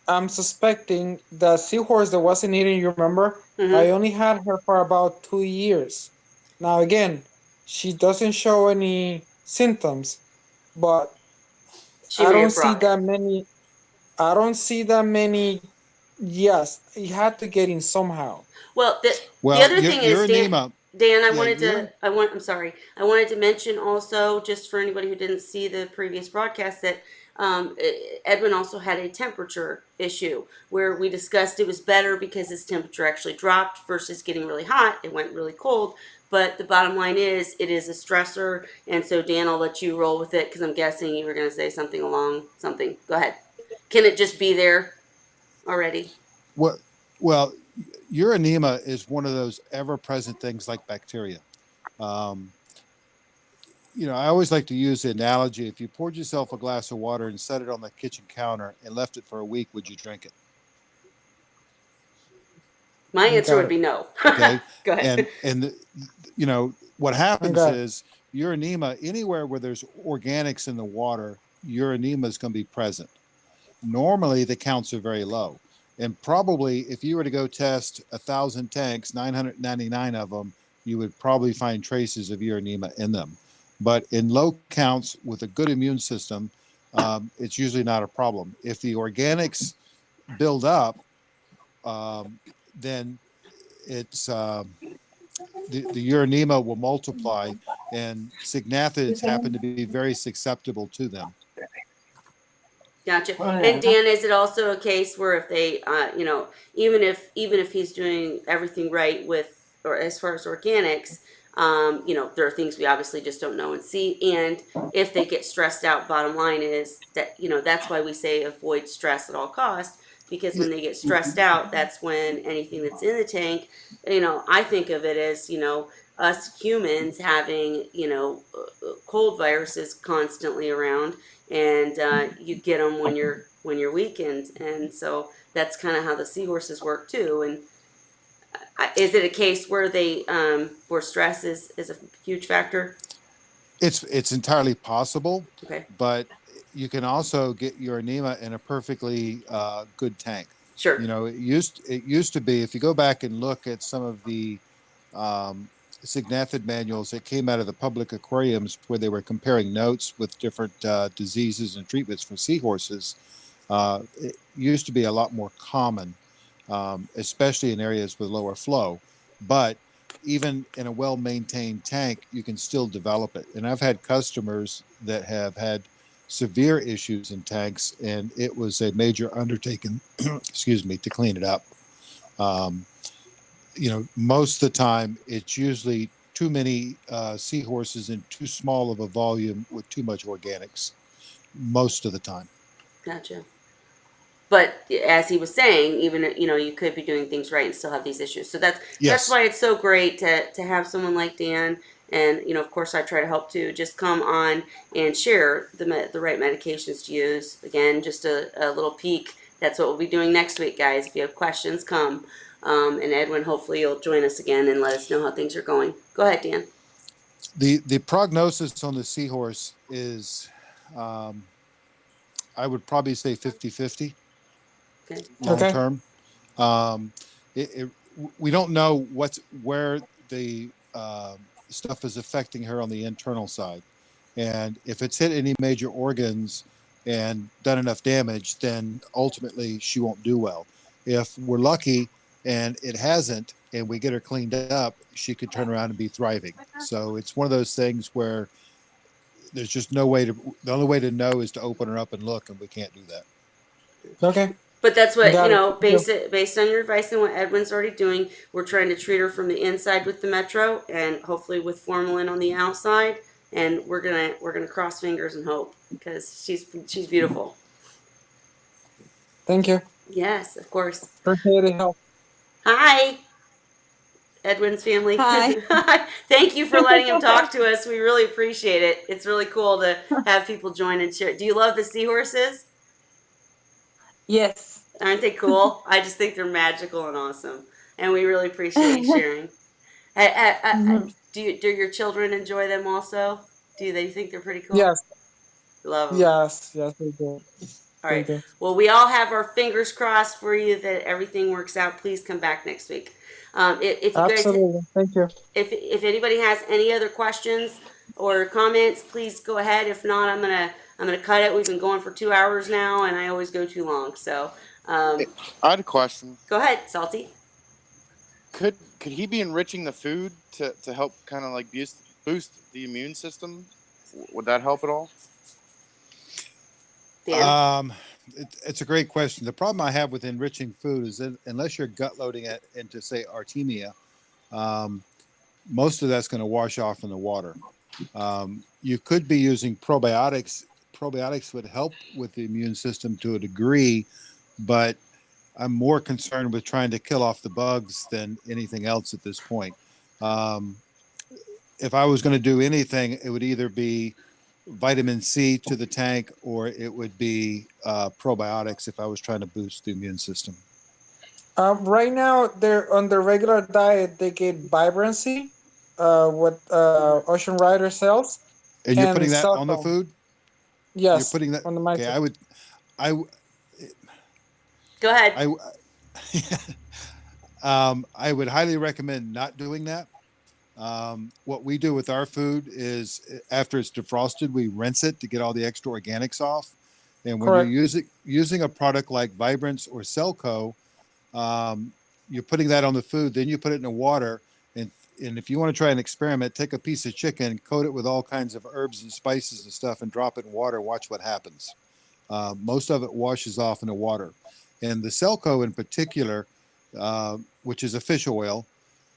I'm suspecting the seahorse that wasn't eating. You remember? I Mhm. only had her for about 2 years. Now again, she doesn't show any symptoms, but She I may don't have see brought it. that many. I don't see that many. Yes, he had to get in somehow. Well, the Well, other thing is, urinema. Dan, Yeah, urine. I'm sorry, I wanted to mention also, just for anybody who didn't see the previous broadcast, that Edwin also had a temperature issue where we discussed it was better because his temperature actually dropped versus getting really hot. It went really cold. But the bottom line is, it is a stressor. And so, Dan, I'll let you roll with it because I'm guessing you were going to say something along something. Go ahead. Can it just be there already? What? Well, urinema is one of those ever-present things like bacteria. Um, I always like to use the analogy: if you poured yourself a glass of water and set it on the kitchen counter and left it for a week, would you drink it? My answer Got would it. be no. Okay. Go ahead. And what happens Got it. is urinema, anywhere where there's organics in the water, urinema is going to be present. Normally the counts are very low, and probably if you were to go test 1,000 tanks, 999 of them, you would probably find traces of urinema in them. But in low counts with a good immune system, it's usually not a problem. If the organics build up, then it's the urinema will multiply, and signathids happen to be very susceptible to them. Gotcha. Oh, And yeah. Dan, is it also a case where if they, even if he's doing everything right with, or as far as organics, there are things we obviously just don't know and see. And if they get stressed out, bottom line is that, that's why we say avoid stress at all costs, because when they get stressed out, that's when anything that's in the tank, I think of it as, us humans having, cold viruses constantly around, and you get them when you're weakened, and so that's kind of how the seahorses work too. And is it a case where where stress is a huge factor? It's entirely possible, Okay, but you can also get urinema in a perfectly good tank. sure. It used to be, if you go back and look at some of the um, signathid manuals that came out of the public aquariums where they were comparing notes with different diseases and treatments for seahorses. It used to be a lot more common, especially in areas with lower flow. But even in a well maintained tank, you can still develop it. And I've had customers that have had severe issues in tanks, and it was a major undertaking, excuse me, to clean it up. Um, most of the time, it's usually too many seahorses in too small of a volume with too much organics, most of the time. Gotcha. But as he was saying, even you could be doing things right and still have these issues. So that's Yes. why it's so great to have someone like Dan And, of course, I try to help too. Just come on and share the right medications to use. Again, just a little peek. That's what we'll be doing next week, guys. If you have questions, come. And Edwin, hopefully you'll join us again and let us know how things are going. Go ahead, Dan. The prognosis on the seahorse is, um, I would probably say 50-50 Okay. long Okay. term. Um, we don't know where the stuff is affecting her on the internal side, and if it's hit any major organs and done enough damage, then ultimately she won't do well. If we're lucky and it hasn't, and we get her cleaned up, she could turn around and be thriving. So it's one of those things where there's just no way to. The only way to know is to open her up and look, and we can't do that. Okay. But that's what, Got it. based on your advice and what Edwin's already doing, we're trying to treat her from the inside with the Metro and hopefully with formalin on the outside. And we're gonna cross fingers and hope because she's beautiful. Thank you. Yes, of course. Appreciate the help. Hi, Edwin's family. Hi. Thank you for letting him talk to us. We really appreciate it. It's really cool to have people join and share. Do you love the seahorses? Yes. Aren't they cool? I just think they're magical and awesome, and we really appreciate you sharing. Mhm. Do your children enjoy them also? Do they think they're pretty cool? Yes. Love them. Yes, they do. All They right. do. Well, we all have our fingers crossed for you that everything works out. Please come back next week. If you guys, Absolutely. Thank you. if anybody has any other questions or comments, please go ahead. If not, I'm gonna cut it. We've been going for 2 hours now, and I always go too long. So, I had a question. go ahead, Salty. Could he be enriching the food to help kind of like boost the immune system? Would that help at all? Dan. It's a great question. The problem I have with enriching food is that unless you're gut loading it into, say, Artemia, um, most of that's going to wash off in the water. You could be using probiotics. Probiotics would help with the immune system to a degree, but I'm more concerned with trying to kill off the bugs than anything else at this point. Um, if I was going to do anything, it would either be vitamin C to the tank or it would be probiotics if I was trying to boost the immune system. Right now, they're on their regular diet. They get vibrancy, what Ocean Rider sells, And you're and putting that on the silicone. food? You're Yes, putting that. on the Okay, micro. I, Go ahead. I would highly recommend not doing that. What we do with our food is after it's defrosted, we rinse it to get all the extra organics off. And when you're Correct. using a product like Vibrance or Celco, you're putting that on the food, then you put it in the water. And if you want to try an experiment, take a piece of chicken, coat it with all kinds of herbs and spices and stuff, and drop it in water. Watch what happens. Most of it washes off in the water. And the Celco in particular, which is a fish oil,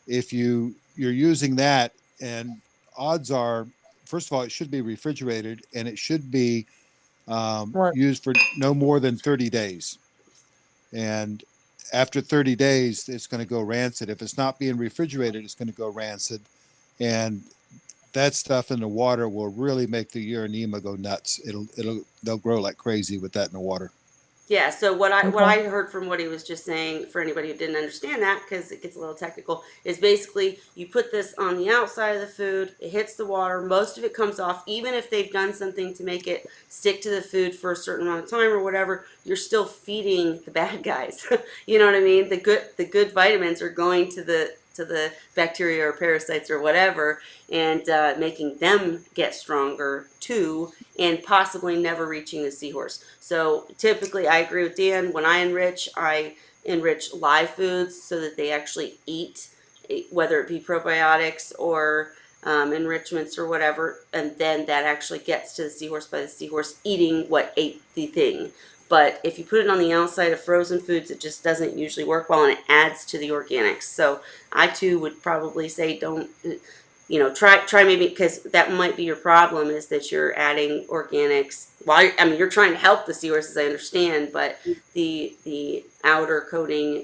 if you're using that, and odds are, first of all, it should be refrigerated and it should be Right. used for no more than 30 days. And after 30 days, it's going to go rancid. If it's not being refrigerated, it's going to go rancid. And that stuff in the water will really make the urinema go nuts. They'll grow like crazy with that in the water. Yeah, so what Okay. I heard from what he was just saying, for anybody who didn't understand that, because it gets a little technical, is basically you put this on the outside of the food, it hits the water, most of it comes off, even if they've done something to make it stick to the food for a certain amount of time or whatever, you're still feeding the bad guys. You know what I mean? The good vitamins are going to the bacteria or parasites or whatever, and making them get stronger too, and possibly never reaching the seahorse. So typically, I agree with Dan. When I enrich live foods so that they actually eat, whether it be probiotics or enrichments or whatever, and then that actually gets to the seahorse by the seahorse eating what ate the thing. But if you put it on the outside of frozen foods, it just doesn't usually work well, and it adds to the organics. So I too would probably say don't, try maybe, because that might be your problem, is that you're adding organics. Well, I mean, you're trying to help the seahorses, I understand, but the outer coating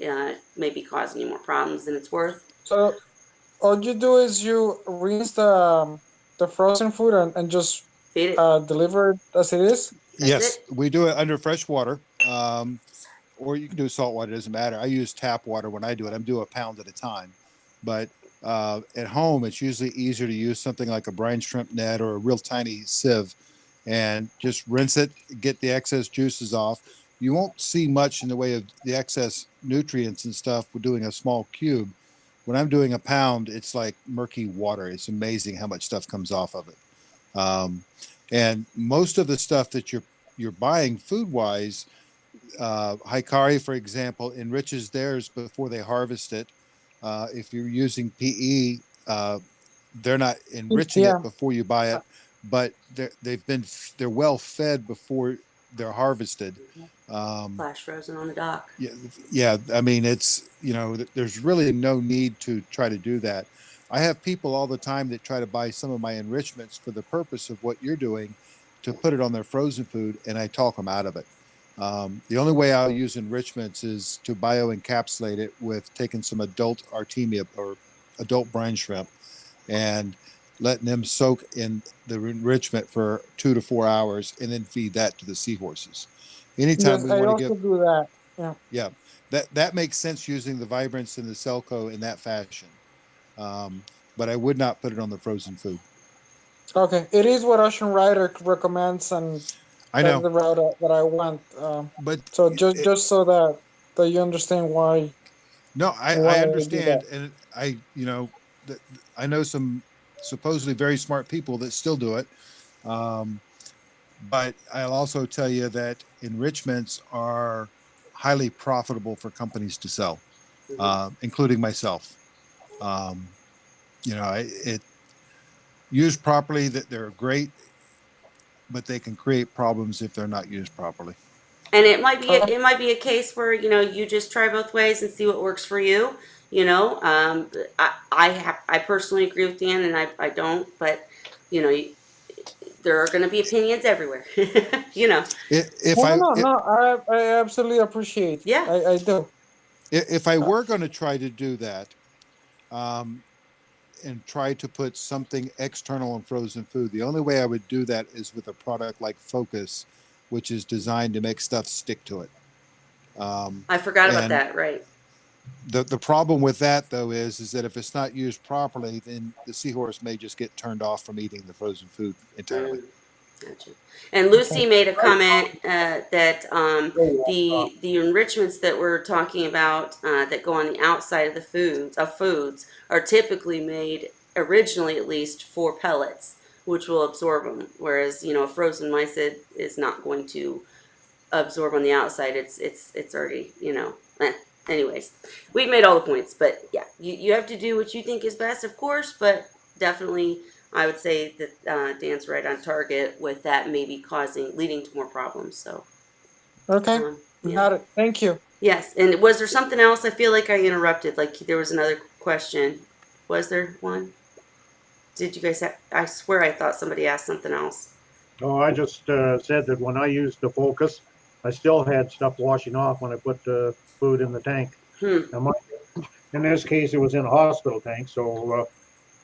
may be causing you more problems than it's worth. So all you do is you rinse the frozen food and just Feed it. deliver it as it is. That's Yes, it. we do it under fresh water. Or you can do salt water, it doesn't matter. I use tap water when I do it. I'm doing a pound at a time. But at home, it's usually easier to use something like a brine shrimp net or a real tiny sieve and just rinse it, get the excess juices off. You won't see much in the way of the excess nutrients and stuff with doing a small cube. When I'm doing a pound, it's like murky water. It's amazing how much stuff comes off of it. Um, and most of the stuff that you're buying food wise, Hikari, for example, enriches theirs before they harvest it. If you're using PE, they're not enriching Yeah. it before you buy it, but they're well fed before they're harvested. Flash frozen on the dock. Yeah, yeah. I mean, it's there's really no need to try to do that. I have people all the time that try to buy some of my enrichments for the purpose of what you're doing, to put it on their frozen food, and I talk them out of it. The only way I'll use enrichments is to bioencapsulate it with taking some adult Artemia or adult brine shrimp and letting them soak in the enrichment for 2 to 4 hours and then feed that to the seahorses. Anytime Yes, we I want to also give, do that. Yeah. yeah, that makes sense using the vibrance and the Celco in that fashion. Um, but I would not put it on the frozen food. Okay. It is what Ocean Rider recommends, and I that's know, the route that I went. but So just so that you understand no, why I I do that. understand, and I know some supposedly very smart people that still do it. Um, but I'll also tell you that enrichments are highly profitable for companies to sell, including myself. Um, it used properly, that they're great, but they can create problems if they're not used properly. And it might be a case where you just try both ways and see what works for you. I personally agree with Dan, and I don't, but you know there are going to be opinions everywhere. you know, If No, no, I no, no. I absolutely appreciate. yeah. I do. if I Uh, were going to try to do that, um, and try to put something external in frozen food, the only way I would do that is with a product like Focus, which is designed to make stuff stick to it. Um, I forgot about and that. Right. the problem with that though is that if it's not used properly, then the seahorse may just get turned off from eating the frozen food entirely. Mm, gotcha. And Lucy made a comment that the enrichments that we're talking about that go on the outside of the foods are typically made originally at least for pellets, which will absorb them. Whereas a frozen mysid is not going to absorb on the outside. It's already Anyways, we've made all the points, but yeah, you have to do what you think is best, of course, but definitely I would say that Dan's right on target with that maybe leading to more problems. So okay. yeah. Got it. Thank you. Yes, and was there something else? I feel like I interrupted. Like there was another question. Was there one? Did you guys I swear I thought somebody asked something else. Oh, I just said that when I used the Focus, I still had stuff washing off when I put the food in the tank. Hmm. Now, in this case, it was in a hospital tank, so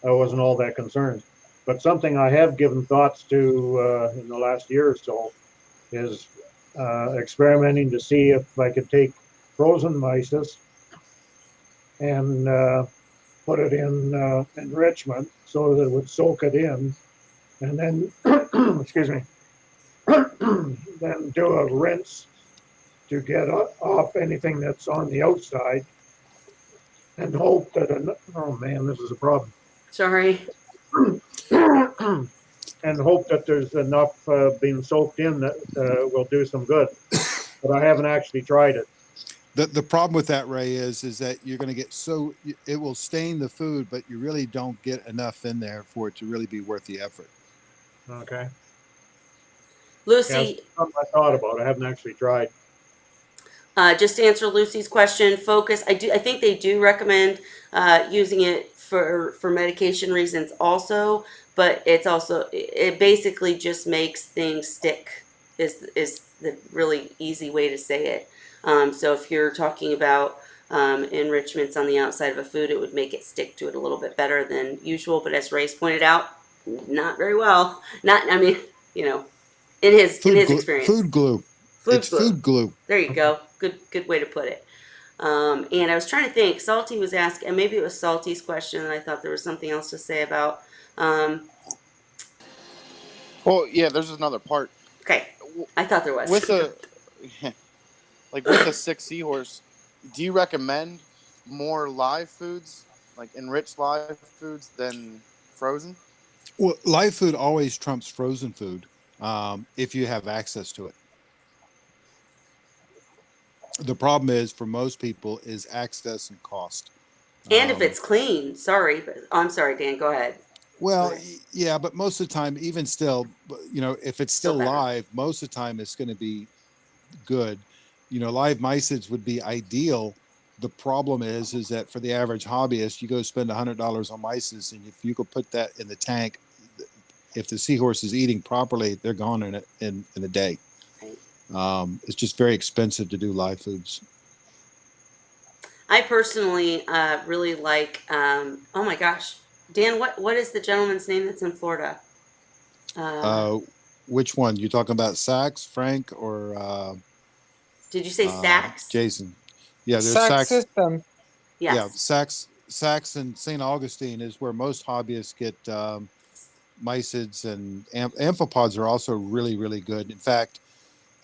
I wasn't all that concerned. But something I have given thoughts to in the last year or so is experimenting to see if I could take frozen mysis and put it in enrichment so that it would soak it in, and then, excuse me, then do a rinse to get off anything that's on the outside, and hope that, oh man, this is a problem. Sorry. And hope that there's enough being soaked in that will do some good. But I haven't actually tried it. The problem with that, Ray, is that you're going to get it will stain the food, but you really don't get enough in there for it to really be worth the effort. Okay. Yeah, Lucy, something I thought about. I haven't actually tried. just to answer Lucy's question, Focus. I think they do recommend using it for medication reasons also, but it basically just makes things stick. Is the really easy way to say it. So if you're talking about enrichments on the outside of a food, it would make it stick to it a little bit better than usual. But as Ray's pointed out, not very well. Not, I mean, you know, in Food his glue. experience, Food glue. It's food glue. food glue. There you go. Good way to put it. And I was trying to think. Salty was asked, and maybe it was Salty's question, and I thought there was something else to say about. Well, yeah, there's another part. Okay, I thought there was. With a like with a sick seahorse, do you recommend more live foods, like enriched live foods, than frozen? Well, live food always trumps frozen food if you have access to it. The problem is for most people is access and cost. And if Um, it's clean, sorry, but I'm sorry, Dan. Go ahead. Go well, ahead. yeah, but most of the time, even still, if it's Still still better. live, most of the time it's going to be good. Live mysids would be ideal. The problem is that for the average hobbyist, you go spend $100 on mysis, and if you could put that in the tank, if the seahorse is eating properly, they're gone in a day. Right. It's just very expensive to do live foods. I personally really like. Oh my gosh, Dan, what is the gentleman's name that's in Florida? Uh, Uh, which one? You talking about Sachs, Frank, or did you say Sachs? Jason? Yeah, there's Sac Sachs. system. Yeah, Yes. Sachs and St. Augustine is where most hobbyists get mysids, and amphipods are also really, really good. In fact,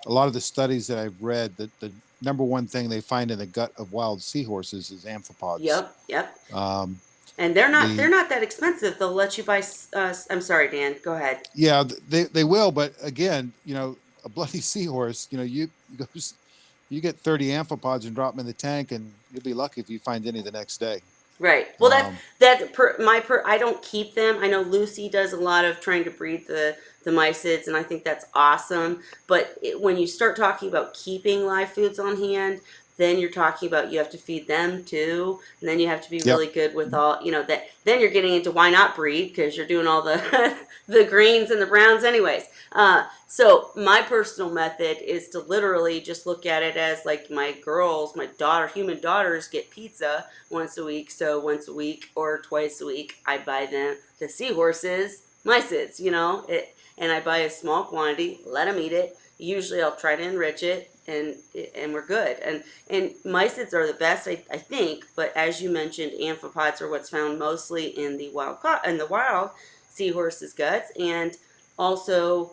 a lot of the studies that I've read, that the number one thing they find in the gut of wild seahorses is amphipods. Yep. Yep. Um, And they're the not that expensive. They'll let you buy. I'm sorry, Dan. Go ahead. Yeah, they will, but again, a bloody seahorse, go, you get 30 amphipods and drop them in the tank, and you'll be lucky if you find any the next day. Right. Well, Um, I don't keep them. I know Lucy does a lot of trying to breed the mysids, and I think that's awesome. But when you start talking about keeping live foods on hand, then you're talking about you have to feed them too, and then you have to be yep. really good with all that. Then you're getting into why not breed because you're doing all the the greens and the browns anyways. So my personal method is to literally just look at it as like my human daughters get pizza once a week. So once a week or twice a week, I buy them the seahorses, mysids, and I buy a small quantity, let them eat it. Usually I'll try to enrich it and we're good. And mysids are the best, I think, but as you mentioned, amphipods are what's found mostly in the wild seahorse's guts, and also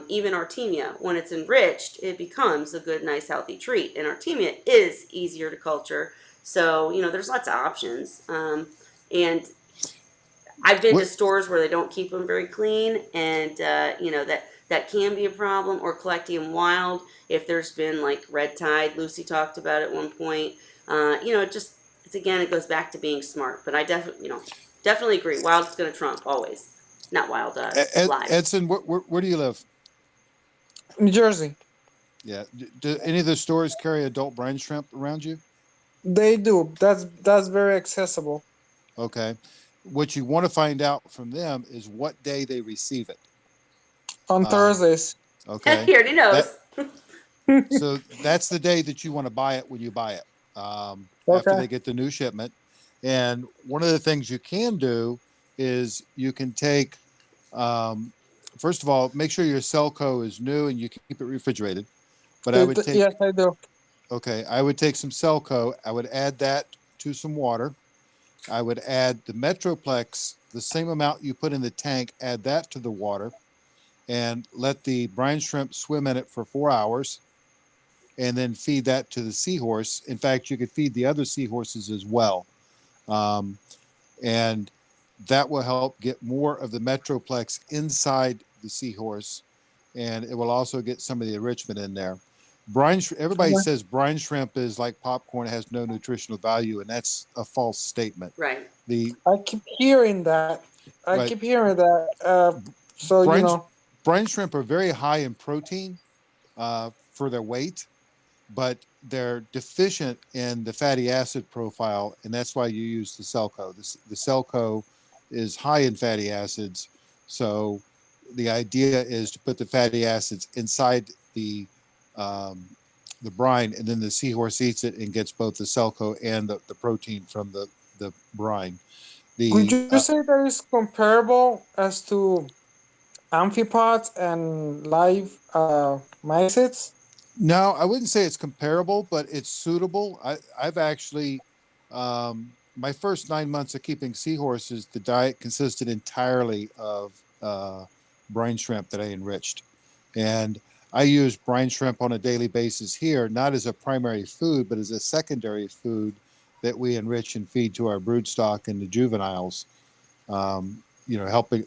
even artemia. When it's enriched, it becomes a good, nice, healthy treat. And artemia is easier to culture, so there's lots of options. And I've been to What stores where they don't keep them very clean, and that can be a problem. Or collecting them wild, if there's been like red tide, Lucy talked about at one point. It goes back to being smart. But I definitely agree. Wild's going to trump always, not wild. Live. Edson, where do you live? New Jersey. Yeah. Do any of the stores carry adult brine shrimp around you? They do. That's very accessible. Okay. What you want to find out from them is what day they receive it. On Thursdays. Okay. He already knows. So that's the day that you want to buy it when you buy it, after they Okay. get the new shipment. And one of the things you can do is you can take, first of all, make sure your Celco is new and you keep it refrigerated. But I would take, Yes, I do. okay, I would take some Celco. I would add that to some water. I would add the Metroplex, the same amount you put in the tank, add that to the water and let the brine shrimp swim in it for 4 hours, and then feed that to the seahorse. In fact, you could feed the other seahorses as well. Um, and that will help get more of the Metroplex inside the seahorse, and it will also get some of the enrichment in there. Everybody Okay. says brine shrimp is like popcorn, it has no nutritional value, and that's a false statement. Right. The I keep hearing that. I right, keep hearing that. So brine brine shrimp are very high in protein for their weight, but they're deficient in the fatty acid profile, and that's why you use the Celco. The Celco is high in fatty acids, so the idea is to put the fatty acids inside the um, the brine, and then the seahorse eats it and gets both the selco and the protein from the brine. Would The you say that is comparable as to amphipods and live mysids? No, I wouldn't say it's comparable, but it's suitable. I've actually, my first 9 months of keeping seahorses, the diet consisted entirely of brine shrimp that I enriched. And I use brine shrimp on a daily basis here, not as a primary food, but as a secondary food that we enrich and feed to our brood stock and the juveniles. Helping,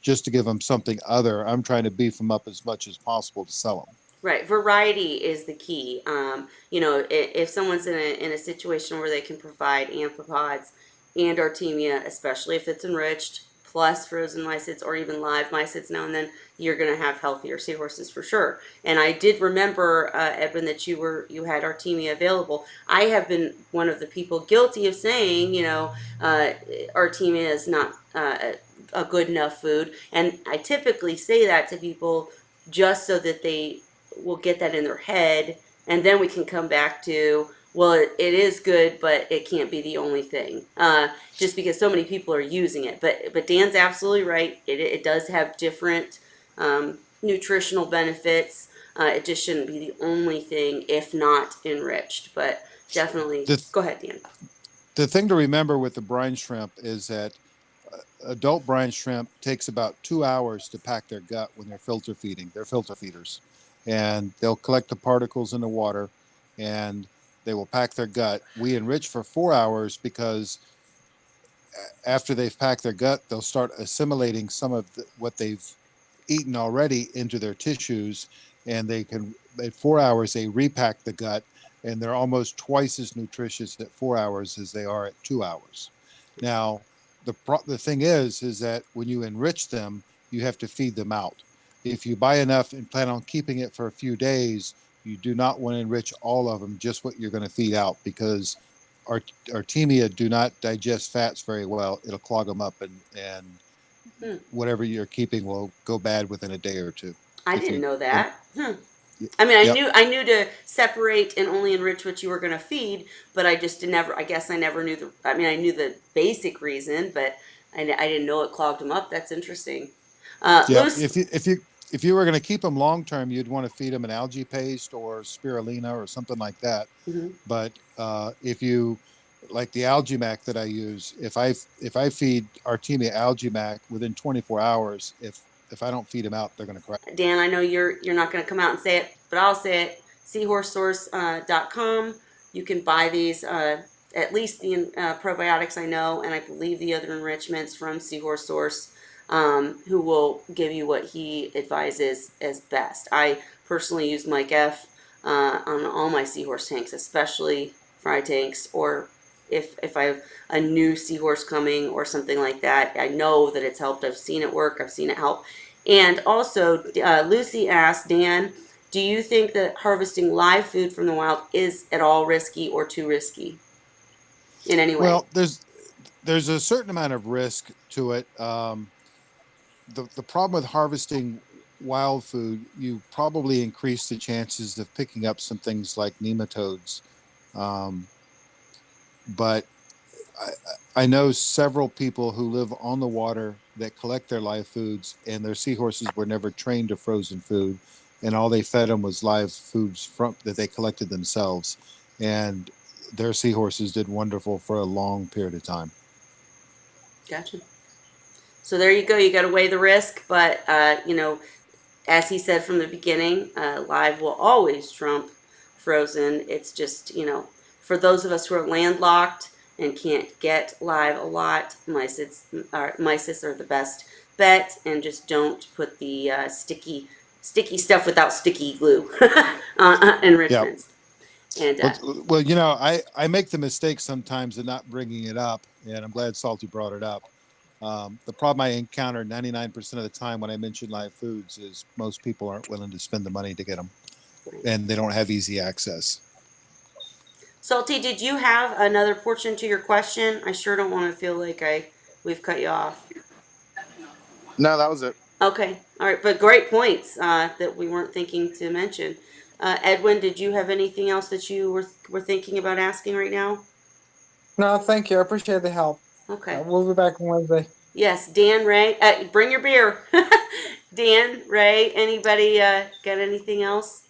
just to give them something other. I'm trying to beef them up as much as possible to sell them. Right, variety is the key. If someone's in a situation where they can provide amphipods and artemia, especially if it's enriched, plus frozen mysids or even live mysids now and then, you're going to have healthier seahorses for sure. And I did remember, Edwin, that you had artemia available. I have been one of the people guilty of saying, artemia is not a good enough food, and I typically say that to people just so that they will get that in their head, and then we can come back to, well, it is good, but it can't be the only thing, just because so many people are using it. But Dan's absolutely right. It does have different nutritional benefits. It just shouldn't be the only thing if not enriched. But definitely, The go ahead, Dan. the thing to remember with the brine shrimp is that adult brine shrimp takes about 2 hours to pack their gut when they're filter feeding. They're filter feeders, and they'll collect the particles in the water, and they will pack their gut. We enrich for 4 hours because after they've packed their gut, they'll start assimilating some of what they've eaten already into their tissues, and they can at 4 hours they repack the gut, and they're almost twice as nutritious at 4 hours as they are at 2 hours. Now, the thing is that when you enrich them, you have to feed them out. If you buy enough and plan on keeping it for a few days, you do not want to enrich all of them, just what you're going to feed out, because artemia do not digest fats very well. It'll clog them up, and Hmm. whatever you're keeping will go bad within a day or two. I If didn't you, know and, that. I mean, yep, I knew to separate and only enrich what you were going to feed, but I just never. I guess I never knew the. I mean, I knew the basic reason, but I didn't know it clogged them up. That's interesting. yep. Loose. If you were going to keep them long term, you'd want to feed them an algae paste or spirulina or something like that. Mhm. But if you like the algae mac that I use, if I feed Artemia algae mac within 24 hours, if I don't feed them out, they're going to crash. Dan, I know you're not going to come out and say it, but I'll say it. Seahorsesource.com. You can buy these. At least the probiotics I know, and I believe the other enrichments from Seahorse Source, who will give you what he advises as best. I personally use Mike F on all my seahorse tanks, especially fry tanks, or if I have a new seahorse coming or something like that. I know that it's helped. I've seen it work. I've seen it help. And also, Lucy asked, Dan, do you think that harvesting live food from the wild is at all risky or too risky in any way? Well, there's a certain amount of risk to it. The problem with harvesting wild food, you probably increase the chances of picking up some things like nematodes. Um, but I know several people who live on the water that collect their live foods, and their seahorses were never trained to frozen food, and all they fed them was live foods from that they collected themselves, and their seahorses did wonderful for a long period of time. Gotcha. So there you go. You got to weigh the risk, but as he said from the beginning, live will always trump frozen. It's just, for those of us who are landlocked and can't get live a lot, mysis are the best bet, and just don't put the sticky stuff without sticky glue Yeah. enrichments. And Well, I make the mistake sometimes of not bringing it up, and I'm glad Salty brought it up. The problem I encounter 99% of the time when I mention live foods is most people aren't willing to spend the money to get them, right. and they don't have easy access. Salty, did you have another portion to your question? I sure don't want to feel like we've cut you off. No, that was it. Okay, all right, but great points that we weren't thinking to mention. Edwin, did you have anything else that you were thinking about asking right now? No, thank you. I appreciate the help. Okay. We'll be back on Wednesday. Yes, Dan, Ray, bring your beer. Dan, Ray, anybody got anything else?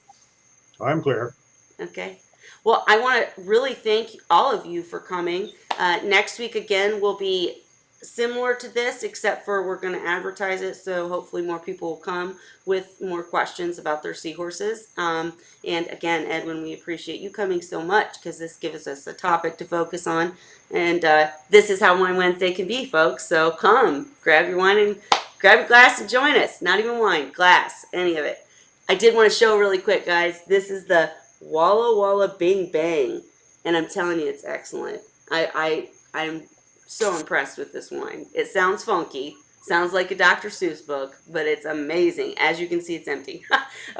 I'm clear. Okay. Well, I want to really thank all of you for coming. Next week, again, will be similar to this, except for we're going to advertise it, so hopefully more people will come with more questions about their seahorses. And again, Edwin, we appreciate you coming so much because this gives us a topic to focus on. And this is how Wine Wednesday can be, folks. So come, grab your wine and grab your glass and join us. Not even wine, glass, any of it. I did want to show really quick, guys. This is the Walla Walla Bing Bang, and I'm telling you, it's excellent. I'm so impressed with this wine. It sounds funky, sounds like a Dr. Seuss book, but it's amazing. As you can see, it's empty.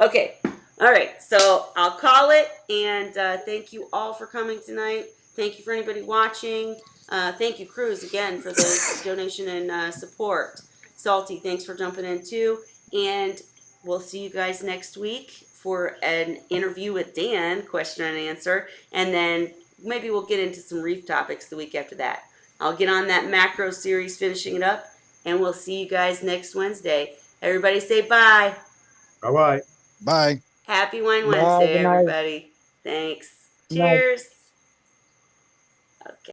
Okay, all right. So I'll call it, and thank you all for coming tonight. Thank you for anybody watching. Thank you, Cruz, again for the donation and support. Salty, thanks for jumping in too, and we'll see you guys next week for an interview with Dan, question and answer, and then maybe we'll get into some reef topics the week after that. I'll get on that macro series, finishing it up, and we'll see you guys next Wednesday. Everybody say bye. Bye-bye. Bye. Happy Wine Bye. Wednesday, Good night. everybody. Thanks. Good night. Cheers.